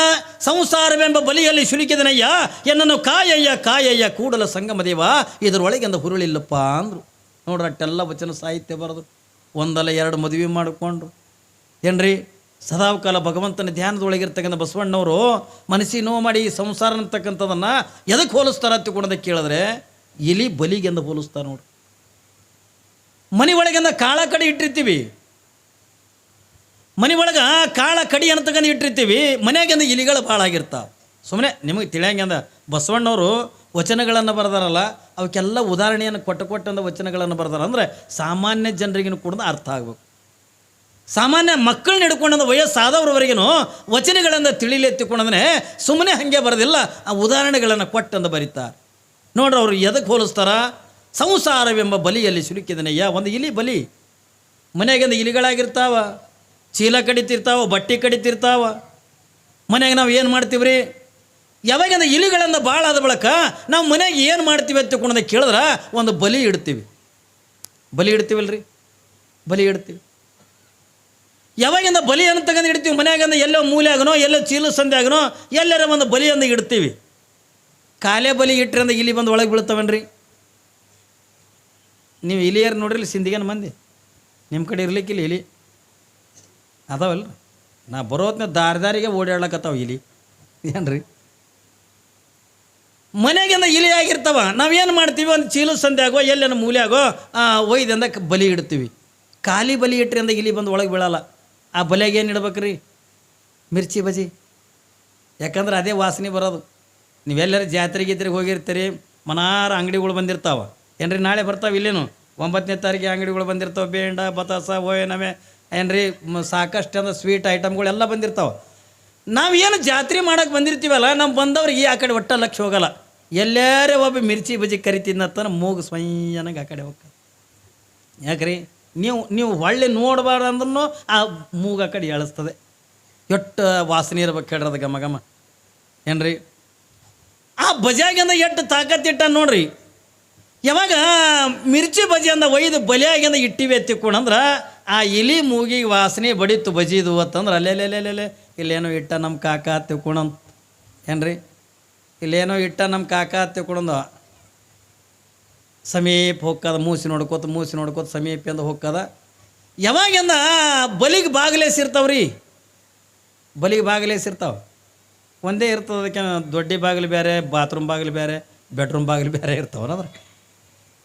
ಸಂಸಾರವೆಂಬ ಬಲಿಯಲ್ಲಿ ಸಿಲುಕಿದನಯ್ಯ, ಎನ್ನನ್ನು ಕಾಯಯ್ಯ ಕಾಯಯ್ಯ ಕೂಡಲ ಸಂಗಮ ದೇವ, ಇದರೊಳಗಿಂದ ಹುರುಳಿಲ್ಲಪ್ಪ ಅಂದರು. ನೋಡ್ರಿ ಅಟ್ಟೆಲ್ಲ ವಚನ ಸಾಹಿತ್ಯ ಬರೋದು, ಒಂದಲ್ಲ ಎರಡು ಮದುವೆ ಮಾಡಿಕೊಂಡ್ರು ಏನ್ರಿ, ಸದಾಕಾಲ ಭಗವಂತನ ಧ್ಯಾನದೊಳಗಿರ್ತಕ್ಕಂಥ ಬಸವಣ್ಣವರು ಮನಸ್ಸಿಗೆ ನೋವು ಮಾಡಿ ಈ ಸಂಸಾರ ಅಂತಕ್ಕಂಥದನ್ನು ಎದಕ್ಕೆ ಹೋಲಿಸ್ತಾರೆ ಅಂತಕೊಂಡೋದಕ್ಕೆ ಕೇಳಿದ್ರೆ ಇಲಿ ಬಲಿಗೆಂದು ಹೋಲಿಸ್ತಾರೆ ನೋಡ್ರಿ. ಮನೆ ಒಳಗಿಂದ ಕಾಳ ಕಡಿ ಇಟ್ಟಿರ್ತೀವಿ, ಮನೆ ಒಳಗೆ ಕಾಳ ಕಡಿ ಅಂತಕ್ಕಂಥ ಇಟ್ಟಿರ್ತೀವಿ, ಮನೆಯಾಗಿಂದ ಇಲಿಗಳು ಭಾಳ ಆಗಿರ್ತಾವೆ. ಸುಮ್ಮನೆ ನಿಮಗೆ ತಿಳಿಯಂಗಿಂದ ಬಸವಣ್ಣವರು ವಚನಗಳನ್ನು ಬರೆದಾರಲ್ಲ, ಅವಕ್ಕೆಲ್ಲ ಉದಾಹರಣೆಯನ್ನು ಕೊಟ್ಟಂಥ ವಚನಗಳನ್ನು ಬರೆದಾರ. ಅಂದರೆ ಸಾಮಾನ್ಯ ಜನರಿಗೂ ಕೂಡ ಅರ್ಥ ಆಗಬೇಕು. ಸಾಮಾನ್ಯ ಮಕ್ಕಳನ್ನ ಹಿಡ್ಕೊಂಡ ವಯಸ್ಸಾದವ್ರವರೆಗೂ ವಚನಗಳನ್ನು ತಿಳಿಲೆತ್ತಿಕೊಂಡಂದ್ರೆ ಸುಮ್ಮನೆ ಹಾಗೆ ಬರೋದಿಲ್ಲ, ಆ ಉದಾಹರಣೆಗಳನ್ನು ಕೊಟ್ಟಂದು ಬರೀತಾರೆ. ನೋಡ್ರಿ ಅವರು ಎದಕ್ಕೆ ಹೋಲಿಸ್ತಾರ? ಸಂಸಾರವೆಂಬ ಬಲಿಯಲ್ಲಿ ಸಿಲುಕಿದನಯ್ಯ. ಒಂದು ಇಲಿ ಬಲಿ, ಮನೆಯಾಗಿಂದ ಇಲಿಗಳಾಗಿರ್ತಾವ, ಚೀಲ ಕಡಿತಿರ್ತಾವ, ಬಟ್ಟೆ ಕಡಿತಿರ್ತಾವ. ಮನೆಯಾಗ ನಾವು ಏನು ಮಾಡ್ತೀವಿ ರೀ, ಯಾವಾಗಿಂದ ಇಲಿಗಳನ್ನು ಭಾಳ ಆದ ಬಳಿಕ ನಾವು ಮನೆಯಾಗ ಏನು ಮಾಡ್ತೀವಿ ಅಂತ ಕೇಳಿದ್ರೆ ಒಂದು ಬಲಿ ಇಡ್ತೀವಿ. ಬಲಿ ಇಡ್ತೀವಲ್ರಿ, ಬಲಿ ಇಡ್ತೀವಿ. ಯಾವಾಗಿಂದ ಬಲಿ ಅಂತ ತಗೊಂಡು ಇಡ್ತೀವಿ, ಮನೆಯಾಗಂದ ಎಲ್ಲೋ ಮೂಲೆ ಆಗನೋ, ಎಲ್ಲೋ ಚೀಲ ಸಂದೆ ಆಗನೋ, ಎಲ್ಲರ ಒಂದು ಬಲಿಯನ್ನು ಇಡ್ತೀವಿ. ಕಾಲೇ ಬಲಿ ಇಟ್ಟರೆ ಅಂದ ಇಲಿ ಬಂದು ಒಳಗೆ ಬೀಳ್ತಾವನ್ರಿ. ನೀವು ಇಲಿಯರು ನೋಡ್ರಿ, ಸಿಂಧಿಗನ ಮಂದಿ ನಿಮ್ಮ ಕಡೆ ಇರ್ಲಿಕ್ಕಿಲ್ಲ ಇಲಿ ಅದಾವಲ್ರಿ. ನಾ ಬರೋತ್ನ ದಾರಿಗೆ ಓಡಾಡ್ಲಕತ್ತಾವ ಇಲಿ ಏನ್ರಿ. ಮನೆಗಿಂದ ಇಲಿ ಆಗಿರ್ತಾವ, ನಾವೇನು ಮಾಡ್ತೀವಿ, ಒಂದು ಚೀಲ ಸಂದೆ ಆಗೋ ಎಲ್ಲೇನೋ ಮೂಲೆ ಆಗೋ ಒಯ್ದಿಂದ ಬಲಿ ಇಡ್ತೀವಿ. ಖಾಲಿ ಬಲಿ ಇಟ್ಟರೆ ಅಂದ ಇಲಿ ಬಂದು ಒಳಗೆ ಬೀಳಲ್ಲ. ಆ ಬಲಿಯಾಗ ಏನು ಇಡ್ಬೇಕ್ರಿ? ಮಿರ್ಚಿ ಬಜಿ, ಯಾಕಂದ್ರೆ ಅದೇ ವಾಸನೆ ಬರೋದು. ನೀವೆಲ್ಲರೂ ಜಾತ್ರೆಗೆ ಹೋಗಿರ್ತೀರಿ, ಮನಾರ ಅಂಗಡಿಗಳು ಬಂದಿರ್ತಾವೆ ಏನ್ರಿ. ನಾಳೆ ಬರ್ತಾವೆ ಇಲ್ಲೇನು 9ನೇ ತಾರೀಕಿಗೆ ಅಂಗಡಿಗಳು ಬಂದಿರ್ತಾವೆ, ಬೇಂಡ ಬತಾಸ ಓಯನವೆ ಏನ್ರಿ, ಸಾಕಷ್ಟು ಅಂದ್ರೆ ಸ್ವೀಟ್ ಐಟಮ್ಗಳೆಲ್ಲ ಬಂದಿರ್ತಾವೆ. ನಾವೇನು ಜಾತ್ರೆ ಮಾಡೋಕೆ ಬಂದಿರ್ತೀವಲ್ಲ, ನಮ್ಮ ಬಂದವ್ರಿಗೆ ಆ ಕಡೆ ಒಟ್ಟ ಲಕ್ಷ ಹೋಗಲ್ಲ. ಎಲ್ಲಾರೇ ಒಬ್ಬ ಮಿರ್ಚಿ ಬಜ್ಜಿ ಕರಿತಿದ್ನತ್ತಾನ ಮೂಗು ಸ್ವಯ್ಯನಾಗ ಆ ಕಡೆ ಹೋಗ್ತದೆ. ಯಾಕ್ರಿ? ನೀವು ಹೊಳ್ಳಿ ನೋಡಬಾರ್ದು ಅಂದ್ರೂ ಆ ಮೂಗು ಆ ಕಡೆ ಎಳಿಸ್ತದೆ. ಎಷ್ಟು ವಾಸನೆ ಇರ್ಬೇಕು ಹೇಳ್ರಿ ಅದು, ಘಮ ಘಮ ಏನ್ರಿ. ಆ ಬಜಾಗಿಂದ ಎಷ್ಟು ತಾಕತ್ತಿಟ್ಟ ನೋಡ್ರಿ. ಯಾವಾಗ ಮಿರ್ಚಿ ಬಜಿ ಅಂದ ಒಯ್ದು ಬಲಿಯಾಗಿಂದ ಇಟ್ಟಿವಿ ಎತ್ತಿಕೊಂಡಂದ್ರೆ ಆ ಇಲಿ ಮೂಗಿಗೆ ವಾಸನೆ ಬಡಿತು ಬಜಿದು ಅಂತಂದ್ರೆ ಅಲ್ಲೆಲ್ಲೆಲ್ಲೆಲ್ಲೆ ಇಲ್ಲೇನೋ ಇಟ್ಟ ನಮ್ಮ ಕಾಕ ತಿಳ್ಕೊಳಂತ ಏನ್ರಿ ಇಲ್ಲೇನೋ ಇಟ್ಟ ನಮ್ಮ ಕಾಕ ತಿಳ್ಕೊಳಂದು ಸಮೀಪ ಹೋಗ್ಕದ ಮೂಸಿ ನೋಡ್ಕೋತ ಸಮೀಪ ಎಂದು ಹೋಗ್ಕದ. ಯಾವಾಗಿಂದ ಬಲಿಗೆ ಬಾಗಿಲೇಸಿರ್ತಾವ್ರಿ, ಬಲಿಗೆ ಬಾಗಿಲೇಸಿರ್ತಾವೆ ಒಂದೇ ಇರ್ತದೆ. ಅದಕ್ಕೆ ದೊಡ್ಡ ಬಾಗಿಲು ಬೇರೆ, ಬಾತ್ರೂಮ್ ಬಾಗಿಲು ಬೇರೆ, ಬೆಡ್ರೂಮ್ ಬಾಗಿಲು ಬೇರೆ ಇರ್ತಾವಲ್ಲ.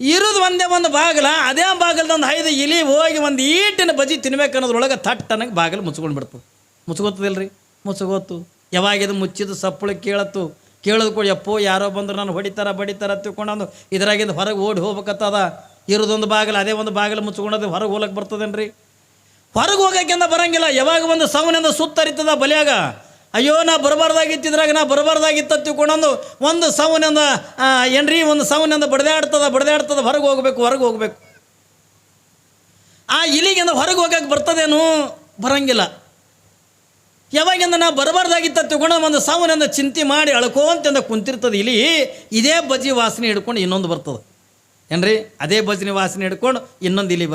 ಇರೋದು ಒಂದೇ ಒಂದು ಬಾಗಿಲ, ಅದೇ ಬಾಗಿಲ್ದೊಂದು 5 ಇಲಿ ಹೋಗಿ ಒಂದು ಈಟಿನ ಬಜ್ಜಿ ತಿನ್ಬೇಕು ಅನ್ನೋದ್ರೊಳಗೆ ತಟ್ಟನಾಗ ಬಾಗಿಲು ಮುಚ್ಕೊಂಡು ಬಿಡ್ತದೆ. ಮುಚ್ಕೋತದಿಲ್ರಿ, ಮುಚ್ಕೋತು. ಯಾವಾಗಿದು ಮುಚ್ಚಿದ್ದು ಸಪ್ಪಳು ಕೇಳೋದು ಕೂಡ ಯಪ್ಪೋ ಯಾರೋ ಬಂದ್ರೆ ನಾನು ಬಡಿತಾರ ತಿಳ್ಕೊಂಡು ಇದ್ರಾಗಿಂದ ಹೊರಗೆ ಓಡಿ ಹೋಗ್ಬೇಕತ್ತದ. ಇರೋದೊಂದು ಬಾಗಿಲು, ಅದೇ ಒಂದು ಬಾಗಿಲು ಮುಚ್ಕೊಂಡದು ಹೊರಗೆ ಹೋಗಕ್ಕೆ ಬರ್ತದೇನ್ರಿ? ಹೊರಗೆ ಹೋಗೋಕ್ಕಿಂತ ಬರೋಂಗಿಲ್ಲ. ಯಾವಾಗ ಒಂದು ಸವನಿಂದ ಸುತ್ತರಿತದ ಬಲಿಯಾಗ, ಅಯ್ಯೋ ನಾ ಬರಬಾರ್ದಾಗಿತ್ತಿದ್ರಾಗ ನಾ ಬರಬಾರ್ದಾಗಿತ್ತ ತಿಳ್ಕೊಂಡು ಒಂದು ಸವನಿಂದ ಏನ್ರಿ ಒಂದು ಸವನಿಂದ ಬಡ್ದಾಡ್ತದ ಹೊರಗೆ ಹೋಗ್ಬೇಕು. ಆ ಇಲಿಗಿಂದ ಹೊರಗೆ ಹೋಗಕ್ಕೆ ಬರ್ತದೇನು? ಬರಂಗಿಲ್ಲ. ಯಾವಾಗಿಂದ ನಾ ಬರಬಾರ್ದಾಗಿತ್ತ ತಿಳ್ಕೊಂಡು ಒಂದು ಸವನಿಂದ ಚಿಂತೆ ಮಾಡಿ ಅಳ್ಕೋಂತಂದ ಕುಂತಿರ್ತದೆ ಇಲಿ. ಇದೇ ಬಜ್ಜಿ ವಾಸನೆ ಹಿಡ್ಕೊಂಡು ಇನ್ನೊಂದು ಬರ್ತದೆ ಏನ್ರಿ, ಅದೇ ಬಜ್ಜಿನ ವಾಸನೆ ಹಿಡ್ಕೊಂಡು ಇನ್ನೊಂದು ಇಲಿ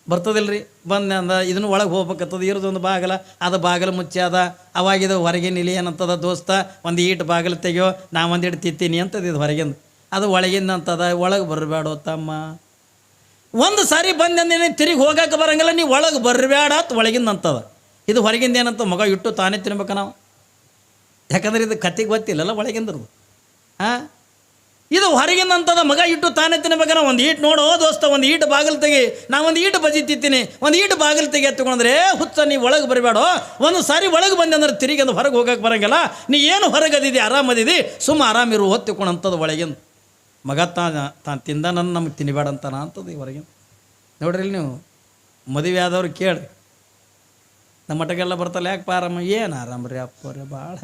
ಬರ್ತದಿಲ್ರಿ. ಬಂದ ಇದನ್ನು ಒಳಗೆ ಹೋಗ್ಬೇಕತ್ತದ. ಇರೋದೊಂದು ಬಾಗಿಲ, ಅದು ಬಾಗಿಲು ಮುಚ್ಚಾದ. ಅವಾಗಿದು ಹೊರಗಿನ ಇಲಿ ಏನಂತದ, ದೋಸ್ತ ಒಂದು ಈಟು ಬಾಗಿಲು ತೆಗಿಯೋ, ನಾ ಒಂದಿಟ್ಟು ತಿತ್ತೀನಿ ಅಂತದ. ಇದು ಹೊರಗಿಂದ, ಅದು ಒಳಗಿಂದ ಅಂತದ. ಒಳಗೆ ಬರಬೇಡ ತಮ್ಮ, ಒಂದು ಸಾರಿ ಬಂದೇನೆ ತಿರುಗಿ ಹೋಗಕ್ಕೆ ಬರಂಗಿಲ್ಲ, ನೀವು ಒಳಗೆ ಬರಬೇಡ ಅಂತ ಒಳಗಿಂದ ಅಂತದ. ಇದು ಹೊರಗಿಂದ ಏನಂತ ಮಗ ಇಟ್ಟು ತಾನೇ ತಿನ್ಬೇಕ ನಾವು, ಯಾಕಂದ್ರೆ ಇದು ಕತ್ತಿಗೆ ಗೊತ್ತಿಲ್ಲಲ್ಲ ಒಳಗಿಂದ್ರದು. ಇದು ಹೊರಗಿಂದ ಅಂತದ, ಮಗ ಇಟ್ಟು ತಾನೇ ತಿನ್ಬೇಕನ. ಒಂದು ಈಟು ನೋಡು ದೋಸ್ತ, ಒಂದು ಈಟು ಬಾಗಿಲು ತೆಗಿ, ನಾ ಒಂದು ಈಟು ಬಜ್ಜಿ ತಿತ್ತೀನಿ, ಒಂದು ಈಟು ಬಾಗಿಲು ತೆಗಿ ಎತ್ಕೊಂಡ್ರೆ ಹುಚ್ಚ ನೀವು ಒಳಗೆ ಬರಬೇಡ. ಒಂದು ಸಾರಿ ಒಳಗೆ ಬಂದೆ ಅಂದ್ರೆ ತಿರುಗಿ ಅಂದ್ರೆ ಹೊರಗೆ ಹೋಗಕ್ಕೆ ಬರಂಗಿಲ್ಲ. ನೀ ಏನು ಹೊರಗದಿದಿ, ಆರಾಮದಿದಿ, ಸುಮ್ಮ ಆರಾಮಿರು ಹೊತ್ತಿಕೊಂಡಂಥದ್ದು ಒಳಗಿಂದ. ಮಗ ತಾನು ತಿಂದ ನನ್ನ ನಮ್ಗೆ ತಿನ್ನಬೇಡ ಅಂತಾನ ಅಂತದ್ದು ಈ ಹೊರಗಿಂದ. ನೋಡ್ರಿ ನೀವು ಮದುವೆ ಆದವ್ರು ಕೇಳ್ರಿ, ನಮ್ಮ ಮಠಕ್ಕೆಲ್ಲ ಬರ್ತಲ್ಲ, ಯಾಕೆ ಆರಾಮ? ಏನು ಆರಾಮ ರೀ ಅಪ್ಪರೇ, ಭಾಳ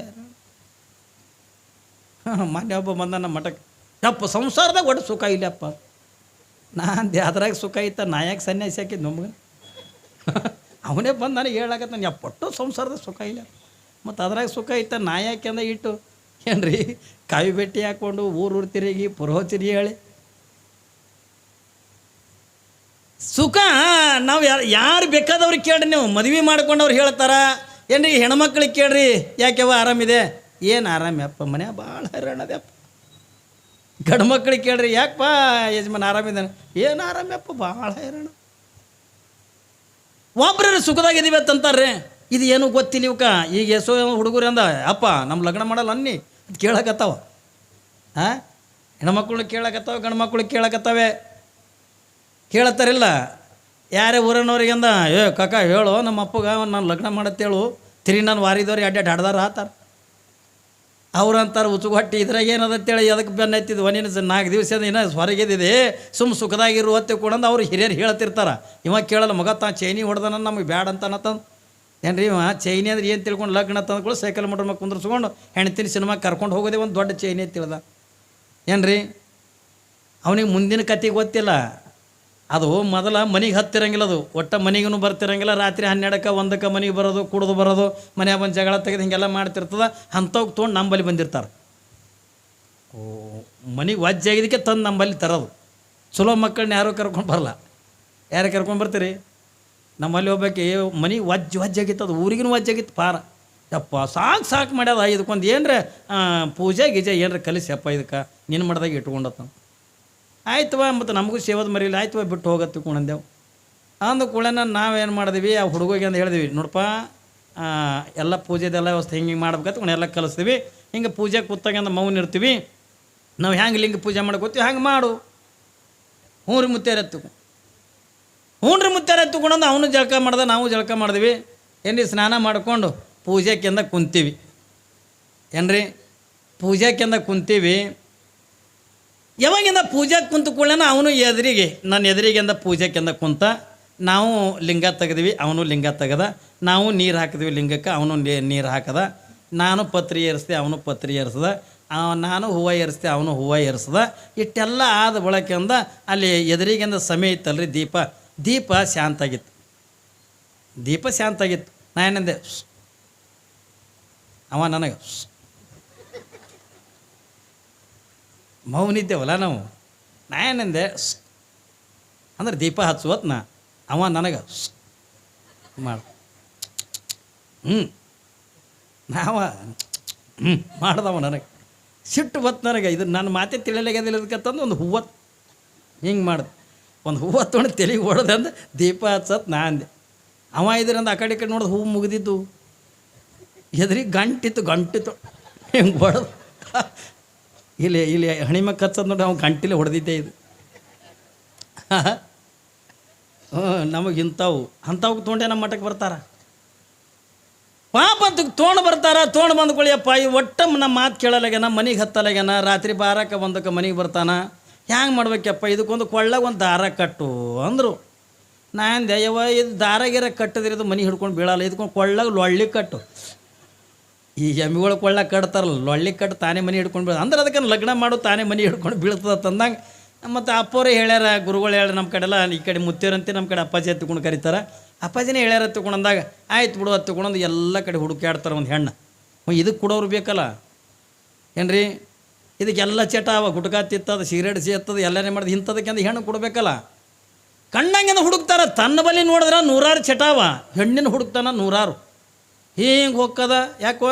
ಮೊನ್ನೆ ಒಬ್ಬ ಬಂದ ನಮ್ಮ ಮಠಕ್ಕೆ, ಯಪ್ಪ ಸಂಸಾರದಾಗ ಒಟ್ಟು ಸುಖ ಇಲ್ಲಪ್ಪ. ನಾನು ಅದ್ರಾಗ ಸುಖ ಇತ್ತ, ನಾ ಯಾಕೆ ಸನ್ಯಾಸಿ ಹಾಕಿದ್ದು ನಮ್ಗೆ? ಅವನೇ ಬಂದು ನನಗೆ ಹೇಳಾಕತ್ತ, ನಾನು ಎಪ್ಪಟ್ಟು ಸಂಸಾರದಾಗ ಸುಖ ಇಲ್ಲ, ಮತ್ತು ಅದ್ರಾಗ ಸುಖ ಇತ್ತ, ನಾ ಯಾಕೆ ಅಂದ ಇಟ್ಟು ಏನ್ರಿ ಕಾವಿ ಬೆಟ್ಟಿ ಹಾಕ್ಕೊಂಡು ಊರು ತಿರುಗಿ ಪುರೋಹಿತರಿ ಹೇಳಿ ಸುಖ. ನಾವು ಯಾರು ಬೇಕಾದವ್ರಿಗೆ ಕೇಳ್ರಿ, ನೀವು ಮದುವೆ ಮಾಡ್ಕೊಂಡವ್ರು ಹೇಳ್ತಾರ ಏನ್ರಿ, ಹೆಣ್ಮಕ್ಳಿಗೆ ಕೇಳ್ರಿ, ಯಾಕೆವ ಆರಾಮಿದೆ? ಏನು ಆರಾಮ್ಯಪ್ಪ, ಮನ್ಯಾಗ ಭಾಳ ಹೈರಾಣದಪ್ಪ. ಗಂಡು ಮಕ್ಳಿಗೆ ಕೇಳ್ರಿ, ಯಾಕಪ್ಪ ಯಜಮಾನ್ ಆರಾಮಿದ್ದಾನೆ? ಏನು ಆರಾಮ್ಯಪ್ಪ, ಭಾಳ ಹೈರಾಣ. ಒಬ್ಬರು ಸುಖದಾಗಿದ್ದೀವಿ ಅಂತಂತಾರ್ರಿ. ಇದು ಏನೂ ಗೊತ್ತಿಲ್ಲ ಇವಕ್ಕ. ಈಗ ಎಸೋ ಹುಡುಗರು ಅಂದ, ಅಪ್ಪ ನಮ್ಮ ಲಗ್ನ ಮಾಡಲ್ಲ ಅನ್ನಿ ಅದು ಕೇಳಕತ್ತಾವ. ಹೆಣ್ಮಕ್ಳು ಕೇಳಕತ್ತಾವ, ಗಂಡು ಮಕ್ಳು ಕೇಳಕತ್ತಾವೆ. ಕೇಳತ್ತಾರಿಲ್ಲ. ಯಾರೇ ಊರಿನವ್ರಿಗೆ ಅಂದ, ಕಾಕ ಹೇಳು ನಮ್ಮ ಅಪ್ಪಗ ನಾನು ಲಗ್ನ ಮಾಡತ್ತೇಳು, ತಿರುಗಿ ನಾನು ವಾರಿದವ್ರಿಗೆ ಅಡ್ಡಾಡಿ ಹಡ್ದಾರ ಆತಾರ. ಅವ್ರು ಅಂತಾರೆ ಉಚ್ಚುಗ ಹೊಟ್ಟಿ, ಇದ್ರಾಗ ಏನದಂತೇಳಿ ಅದಕ್ಕೆ ಬೆನ್ನ ಎತ್ತಿದ್ವು, ನೀನು 4 ದಿವಸದ ಇನ್ನೂ ಹೊರಗಿದ್ದಿದೆ, ಸುಮ್ಮ ಸುಖದಾಗಿರು ಹೊತ್ತೆ ಕೊಡಂದು ಅವ್ರು ಹಿರಿಯರು ಹೇಳ್ತಿರ್ತಾರೆ. ಇವಾಗ ಕೇಳಲ್ಲ, ಮಗ ತಾ ಚೈನಿ ಹೊಡೆದನ ನಮಗೆ ಬ್ಯಾಡ ಅಂತನತ್ತಂದು. ಏನ್ರಿ ಇವ ಚೈನಿ ಅಂದ್ರೆ ಏನು ತಿಳ್ಕೊಂಡು ಲಗ್ನ ತಂದ್ಕೊಂಡು ಸೈಕಲ್ ಮೋಟ್ರ್ ಮೇಲೆ ಕುಂದ್ರಿಸ್ಕೊಂಡು ಹೆಣ್ತಿನ ಸಿನಿಮಾಗೆ ಕರ್ಕೊಂಡು ಹೋಗೋದೇ ಒಂದು ದೊಡ್ಡ ಚೈನಿ ತಿಳ್ದ. ಏನ್ರಿ ಅವನಿಗೆ ಮುಂದಿನ ಕತೆ ಗೊತ್ತಿಲ್ಲ. ಅದು ಮೊದಲ ಮನೆಗೆ ಹತ್ತಿರಂಗಿಲ್ಲ, ಅದು ಒಟ್ಟ ಮನೆಗೂ ಬರ್ತಿರಂಗಿಲ್ಲ. ರಾತ್ರಿ 12ಕ್ಕೆ 1ಕ್ಕೆ ಮನೆಗೆ ಬರೋದು, ಕುಡಿದು ಬರೋದು, ಮನೆಯಾಗ ಬಂದು ಜಗಳ ತೆಗೆದು ಹಿಂಗೆಲ್ಲ ಮಾಡ್ತಿರ್ತದ. ಅಂಥವ್ಗೆ ತೊಗೊಂಡು ನಂಬಲ್ಲಿ ಬಂದಿರ್ತಾರೆ. ಮನೆಗೆ ವಜ್ಜಾಗಿದ್ದಕ್ಕೆ ತಂದು ನಂಬಲ್ಲಿ ತರೋದು. ಚಲೋ ಮಕ್ಕಳನ್ನ ಯಾರೂ ಕರ್ಕೊಂಡು ಬರಲ್ಲ. ಯಾರು ಕರ್ಕೊಂಡು ಬರ್ತೀರಿ? ನಮ್ಮಲ್ಲಿ ಹೋಗ್ಬೇಕು. ಮನೆಗೆ ವಜ್ಜಾಗಿತ್ತು, ಅದು ಊರಿಗೂ ವಜ್ಜಾಗಿತ್ತು ಪಾರ. ಯಪ್ಪ ಸಾಕು ಮಾಡ್ಯದ. ಇದಕ್ಕೊಂದು ಏನರ ಪೂಜೆ ಗೀಜೆ ಏನರ ಕಲಿಸಪ್ಪ, ಇದಕ್ಕೆ ನಿನ್ನ ಮಾಡ್ದಾಗ ಇಟ್ಕೊಂಡತ್ತ. ಆಯ್ತವ, ಮತ್ತು ನಮಗೂ ಸೇವದ ಮರಿಲಿ, ಆಯ್ತವ ಬಿಟ್ಟು ಹೋಗತ್ತೆ ಕುಣಂದೇವು. ಅಂದ ಕೂಡಲೇ ನಾವೇನು ಮಾಡಿದ್ವಿ, ಆ ಹುಡುಗಿಗೆ ಅಂತ ಹೇಳಿದ್ವಿ, ನೋಡಪ್ಪ ಎಲ್ಲ ಪೂಜೆದೆಲ್ಲ ವ್ಯವಸ್ಥೆ ಹಿಂಗೆ ಮಾಡ್ಬೇಕಂತ ಎಲ್ಲ ಕಲಿಸ್ತೀವಿ. ಹಿಂಗೆ ಪೂಜೆ ಕೂತಾಗ ಮೌನ ಇರ್ತೀವಿ ನಾವು. ಹೆಂಗೆ ಲಿಂಗ ಪೂಜೆ ಮಾಡ್ಕೋತೀವಿ ಹಂಗೆ ಮಾಡು. ಹ್ಞೂ ರೀ ಮುತ್ಯಾರ ಎತ್ತುಕೊಂಡಂದು ಅವನು ಜಳಕ ಮಾಡ್ದೆ, ನಾವು ಜಳಕ ಮಾಡಿದ್ವಿ. ಏನ್ರಿ ಸ್ನಾನ ಮಾಡಿಕೊಂಡು ಪೂಜೆಕೆಂದ ಕುಂತೀವಿ. ಏನ್ರಿ ಪೂಜೆಕೆಂದ ಕುಂತೀವಿ. ಯಾವಾಗಿಂದ ಪೂಜೆಗೆ ಕುಂತು ಕೂಡಲೇ ಅವನು ನನ್ನ ಎದುರಿಗೆಂದ ಪೂಜೆಕೆಂದ ಕುಂತ. ನಾವು ಲಿಂಗ ತೆಗೆದ್ವಿ, ಅವನು ಲಿಂಗ ತೆಗೆದ. ನಾವು ನೀರು ಹಾಕಿದ್ವಿ ಲಿಂಗಕ್ಕೆ, ಅವನು ನೀರು ಹಾಕದ. ನಾನು ಪತ್ರಿ ಏರಿಸ್ದೆ, ಅವನು ಪತ್ರಿ ಏರಿಸ್ದ. ನಾನು ಹೂವು ಏರಿಸ್ದೆ, ಅವನು ಹೂವು ಏರಿಸ್ದ. ಇಷ್ಟೆಲ್ಲ ಆದ ಬಳಕೆಂದ ಅಲ್ಲಿ ಎದುರಿಗೆಂದ ಸಮಯ ಇತ್ತಲ್ರಿ, ದೀಪ ಶಾಂತ ಆಗಿತ್ತು. ನಾ ಏನಂದೆ, ಅವ ನನಗೆ ಮೌನಿದ್ದೇವಲ್ಲ ನಾವು. ನಾ ಏನಂದೆ ಅಂದ್ರೆ ದೀಪ ಹಚ್ಚುವತ್ ಅವ ನನಗೆ ಮಾಡು. ನಾವ ಮಾಡ್ದವ ನನಗೆ ಸಿಟ್ಟು ಬತ್ತು ನನಗೆ. ಇದು ನನ್ನ ಮಾತೆ ತಿಳಿಯಲಾಗ್ಯದಿಲ್ಲದಕ್ಕಂತಂದು ಒಂದು ಹೂವು ಹಿಂಗೆ ಮಾಡ್ದೆ. ಒಂದು ಹೂವು ತೊಗೊಂಡು ತಲೆಗೆ ಹೊಡೆದಂದು ದೀಪ ಹಚ್ಚತ್ ನಾ ಅಂದೆ. ಅವ ಇದ್ರಂದು ಆ ಕಡೆ ಈ ಕಡೆ ನೋಡಿದ ಹೂವು ಮುಗಿದಿದ್ದು ಎದ್ರಿಗೆ ಗಂಟಿತ್ತು ಹಿಂಗೆ ಹೊಡೆದು ಇಲ್ಲಿ ಹಣಿಮಕ್ಕೆ ಹಚ್ಚೋದು ನೋಡಿ ಅವ್ನು ಗಂಟಿಲೆ ಹೊಡೆದಿದ್ದೆ ಇದು. ನಮಗೆ ಅಂಥವು ತೊಗೊಂಡೆ ನಮ್ಮ ಮಠಕ್ಕೆ ಬರ್ತಾರ. ಪಾಪ ತೊಗೊಂಡು ಬರ್ತಾರ. ತೊಗೊಂಡು ಬಂದ್ಕೊಳ್ಳಿಯಪ್ಪ ಈ ಒಟ್ಟು ನಮ್ಮ ಮಾತು ಕೇಳಲಾಗ್ಯಾನ, ಮನೆಗೆ ಹತ್ತಲಾಗ್ಯಾನ, ರಾತ್ರಿ ಬಾರಕ್ಕೆ ಬಂದಕ್ಕೆ ಮನೆಗೆ ಬರ್ತಾನ. ಹ್ಯಾಂಗೆ ಮಾಡ್ಬೇಕಪ್ಪ, ಇದಕ್ಕೊಂದು ಕೊಳ್ಳಾಗ ಒಂದು ದಾರ ಕಟ್ಟು ಅಂದರು. ನಾ ಅಂದೆ ಯವ್ವ ಇದು ದಾರಾಗಿರ ಕಟ್ಟಿದ್ರೆ ಇದು ಮನೆ ಹಿಡ್ಕೊಂಡು ಬೀಳಲ್ಲ, ಇದಕ್ಕೊಂದು ಕೊಳ್ಳಾಗ ಲೊಳ್ಳಿ ಕಟ್ಟು. ಈ ಎಮ್ಮಿಗಳು ಕೊಳ್ಳಾಗ ಕಟ್ತಾರಲ್ಲ, ಲೊಳ್ಳಿ ಕಟ್ಟು ತಾನೇ ಮನೆ ಹಿಡ್ಕೊಂಡು ಬೀಳ ಅಂದ್ರೆ ಅದಕ್ಕೆ ಲಗ್ನ ಮಾಡು ತಾನೇ ಮನೆ ಹಿಡ್ಕೊಂಡು ಬೀಳ್ತದ ತಂದಂಗೆ. ಮತ್ತು ಅಪ್ಪವರೇ ಹೇಳ್ಯಾರ, ಗುರುಗಳು ಹೇಳ್ಯಾರ. ನಮ್ಮ ಕಡೆಲ್ಲ ಈ ಕಡೆ ಮುತ್ತೇರಂತೆ, ನಮ್ಮ ಕಡೆ ಅಪ್ಪಾಜಿ ಹತ್ಕೊಂಡು ಕರೀತಾರೆ. ಅಪ್ಪಾಜಿನೇ ಹೇಳ್ಯಾರ ಹತ್ಕೊಂಡಂದಾಗ ಆಯ್ತು ಬಿಡು ಹತ್ಕೊಂಡಂದು ಎಲ್ಲ ಕಡೆ ಹುಡುಕಾಡ್ತಾರೆ ಒಂದು ಹೆಣ್ಣು. ಇದಕ್ಕೆ ಕೊಡೋರು ಬೇಕಲ್ಲ ಏನ್ರಿ, ಇದಕ್ಕೆಲ್ಲ ಚಟ ಅವ, ಗುಟ್ಕಾ ತಿತ್ತದ, ಸಿಗರೇಟ್ ಸೇರ್ತದ, ಎಲ್ಲನೇ ಮಾಡಿದ ಇಂಥದಕ್ಕೆ ಅಂದು ಹೆಣ್ಣು ಕೊಡಬೇಕಲ್ಲ. ಕಣ್ಣಂಗೆಂದು ಹುಡುಕ್ತಾರ. ತನ್ನ ಬಳಿ ನೋಡಿದ್ರೆ 100 ಚಟ ಅವ, ಹೆಣ್ಣಿನ ಹುಡುಕ್ತಾನ 100. ಹಿಂಗೆ ಹೋಗ್ಕದ. ಯಾಕೋ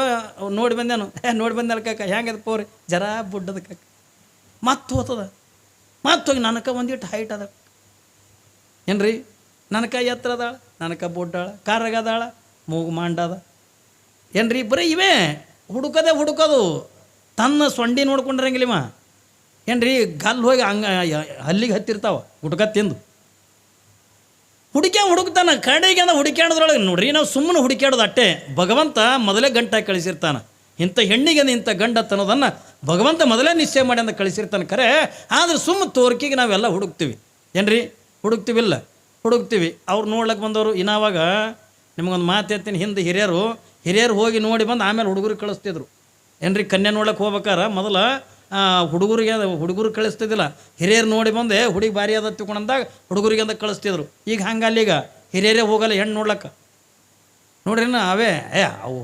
ನೋಡಿ ಬಂದೇನು, ನೋಡಿ ಬಂದಲ್ಲ ಕಾಕ ಹೆಂಗದ ಪೋರಿ ಜರ ಬುಡ್ಡದ ಕಾಕ ಮತ್ತೆ ಹೋಗ್ತದ. ಮತ್ತೆ ಹೋಗಿ ನನಕ ಒಂದಿಟ್ಟು ಹೈಟ್ ಅದ ಏನ್ರಿ, ನನಕ ಎತ್ತರ ಅದಾಳ, ನನಕ ಬುಡ್ಡಾಳ, ಕಾರಾಗದಾಳ, ಮೂಗು ಮಾಂಡದ ಏನ್ರಿ. ಬರೀ ಇವೇ ಹುಡುಕೋದು. ತನ್ನ ಸೊಂಡಿ ನೋಡ್ಕೊಂಡಿರಂಗಿಲ್ಲಿವ ಏನ್ರಿ. ಗಲ್ಲು ಹೋಗಿ ಹಲ್ಲಿಗೆ ಹತ್ತಿರ್ತಾವ ಗುಟ್ಕ ತಿಂದು. ಹುಡುಕ್ತಾನ ಕಡೆಗೆ ಅಂದ ಹುಡುಕ್ಯಾಡೋದ್ರೊಳಗೆ ನೋಡ್ರಿ. ನಾವು ಸುಮ್ಮನೆ ಹುಡುಕ್ಯಾಡೋದು ಅಟ್ಟೆ. ಭಗವಂತ ಮೊದಲೇ ಗಂಟಾಗಿ ಕಳಿಸಿರ್ತಾನೆ. ಇಂಥ ಹೆಣ್ಣಿಗೆ ಇಂಥ ಗಂಡ ತನ್ನೋದನ್ನು ಭಗವಂತ ಮೊದಲೇ ನಿಶ್ಚಯ ಮಾಡಿ ಅಂತ ಕಳಿಸಿರ್ತಾನೆ ಖರೆ. ಆದರೆ ಸುಮ್ಮ ತೋರ್ಕಿಗೆ ನಾವೆಲ್ಲ ಹುಡುಕ್ತೀವಿ ಏನ್ರಿ, ಹುಡುಕ್ತೀವಿಲ್ಲ ಹುಡುಕ್ತೀವಿ. ಅವ್ರು ನೋಡ್ಲಕ್ಕೆ ಬಂದವರು ಇನ್ನಾವಾಗ ನಿಮಗೊಂದು ಮಾತು ಹೇಳ್ತೀನಿ. ಹಿಂದೆ ಹಿರಿಯರು ಹೋಗಿ ನೋಡಿ ಬಂದು ಆಮೇಲೆ ಹುಡುಗರಿಗೆ ಕಳಿಸ್ತಿದ್ರು ಏನ್ರಿ. ಕನ್ಯೆ ನೋಡ್ಲಿಕ್ಕೆ ಹೋಗ್ಬೇಕಾರ ಮೊದಲು ಹುಡುಗರು ಕಳಿಸ್ತಿದ್ದಿಲ್ಲ. ಹಿರಿಯರು ನೋಡಿ ಬಂದೆ ಹುಡುಗಿ ಭಾರಿ ಅದ ತಿಳ್ಕೊಂಡಂದಾಗ ಹುಡುಗರಿಗೆ ಅಂತ ಕಳಿಸ್ತಿದ್ರು. ಈಗ ಹಂಗಲ್ಲೀಗ ಹಿರಿಯರೇ ಹೋಗಲ್ಲ ಹೆಣ್ಣು ನೋಡ್ಲಕ್ಕೆ. ನೋಡ್ರಿ ಅವೇ ಅವು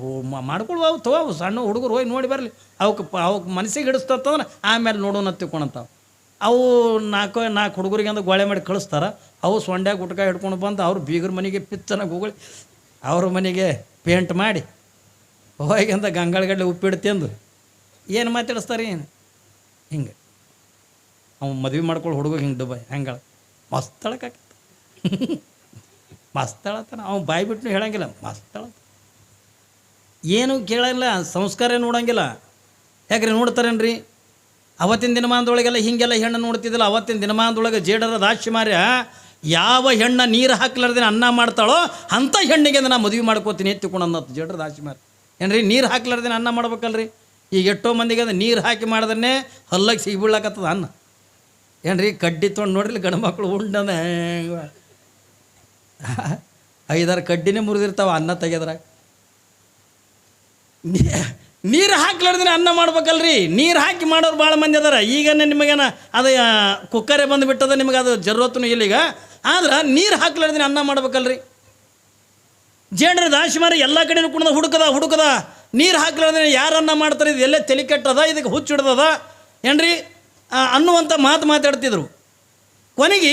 ಮಾಡ್ಕೊಳ್ವ ಅವು ತಗೋ ಸಣ್ಣ ಹುಡುಗರು ಹೋಗಿ ನೋಡಿ ಬರಲಿ, ಅವಕ್ಕೆ ಮನಸ್ಸಿಗೆ ಹಿಡಿಸ್ತಂತಂದ್ರೆ ಆಮೇಲೆ ನೋಡೋಣ ತಿಳ್ಕೊಂಡಂತಾವ. ಅವು ನಾಲ್ಕು ಹುಡುಗರಿಗೆ ಅಂತ ಗೋಳೆ ಮಾಡಿ ಕಳಿಸ್ತಾರೆ. ಅವು ಸೊಂಡ್ಯಾಗ ಗುಟ್ಕ ಹಿಡ್ಕೊಂಡು ಬಂದು ಅವ್ರು ಬೀಗರ ಮನೆಗೆ ಪಿಚ್ಚನಾಗ ಹೋಗಲಿ ಅವ್ರ ಮನೆಗೆ ಪೇಂಟ್ ಮಾಡಿ ಹೋಗಿ ಅಂತ ಗಂಗಾಳಗಡ್ಲೆ ಉಪ್ಪಿಟ್ಟು ತಿಂದು ಏನು ಮಾತಾಡಿಸ್ತಾರೆ ಏನು ಹಿಂಗೆ. ಅವ್ನು ಮದುವೆ ಮಾಡ್ಕೊಳ್ಳೋ ಹುಡುಗ ಹಿಂಗೆ ದುಬೈ ಹಂಗಳ ಮಸ್ತ್ ಅಳಕಾಕತ್ತ ಮಸ್ತ್ ಅಳತ್ತಾನ. ಅವ್ನು ಬಾಯಿ ಬಿಟ್ಟು ಹೇಳಂಗಿಲ್ಲ, ಮಸ್ತ್ ಅಳತ್ತ. ಏನು ಕೇಳಂಗಿಲ್ಲ, ಸಂಸ್ಕಾರ ನೋಡಂಗಿಲ್ಲ. ಯಾಕ್ರಿ ನೋಡ್ತಾರೇನ್ರಿ. ಅವತ್ತಿನ ದಿನಮಾನದೊಳಗೆಲ್ಲ ಹಿಂಗೆಲ್ಲ ಹೆಣ್ಣು ನೋಡ್ತಿದ್ದಿಲ್ಲ. ಅವತ್ತಿನ ದಿನಮಾನದೊಳಗೆ ಜೇಡರ ದಾಕ್ಷಿಮಾರ್ಯ ಯಾವ ಹೆಣ್ಣ ನೀರು ಹಾಕ್ಲಾರ್ದೇನೆ ಅನ್ನ ಮಾಡ್ತಾಳೋ ಅಂಥ ಹೆಣ್ಣಿಗೆ ನಾ ಮದುವೆ ಮಾಡ್ಕೋತೀನಿ ಎತ್ತಿಕೊಂಡು ಜೇಡರ ದಾಕ್ಷಿಮಾರ್ಯ ಏನ್ರಿ. ನೀರು ಹಾಕ್ಲಾರ್ದೇನೆ ಅನ್ನ ಮಾಡ್ಬೇಕಲ್ರಿ. ಈಗ ಎಷ್ಟೋ ಮಂದಿಗೆ ಅದು ನೀರು ಹಾಕಿ ಮಾಡಿದ್ರೆ ಹಲ್ಲಗೆ ಸಿಗ್ಬೀಳಕತ್ತದ ಅನ್ನ ಏನ್ರಿ. ಕಡ್ಡಿ ತೊಗೊಂಡು ನೋಡ್ರಿ ಗಂಡು ಮಕ್ಕಳು ಉಂಡದ 5-6 ಕಡ್ಡಿನೇ ಮುರಿದಿರ್ತಾವ ಅನ್ನ ತೆಗೆದ್ರಾಗ. ನೀರು ಹಾಕ್ಲಾರ್ದೇನೆ ಅನ್ನ ಮಾಡ್ಬೇಕಲ್ರಿ. ನೀರು ಹಾಕಿ ಮಾಡೋರು ಭಾಳ ಮಂದಿ ಅದಾರ. ಈಗನೇ ನಿಮಗೇನ ಅದು ಕುಕ್ಕರೇ ಬಂದುಬಿಟ್ಟದ, ನಿಮಗೆ ಅದು ಜರೂರತ್ತೂ ಇಲ್ಲೀಗ. ಆದ್ರೆ ನೀರು ಹಾಕ್ಲಾರ್ದೇನೆ ಅನ್ನ ಮಾಡ್ಬೇಕಲ್ರಿ. ಜೇಡ್ರ ದಾಶಿಮಾರಿ ಎಲ್ಲ ಕಡೆನೂ ಕುಣದ ಹುಡುಕದ ನೀರು ಹಾಕ್ಲಾರ್ದೇನೆ ಯಾರು ಅನ್ನ ಮಾಡ್ತಾರೆ, ಇದು ಎಲ್ಲೇ ತಲೆ ಕೆಟ್ಟದ, ಇದಕ್ಕೆ ಹುಚ್ಚಿಡ್ದದ ಏನ್ರಿ ಅನ್ನುವಂಥ ಮಾತು ಮಾತಾಡ್ತಿದ್ರು. ಕೊನೆಗೆ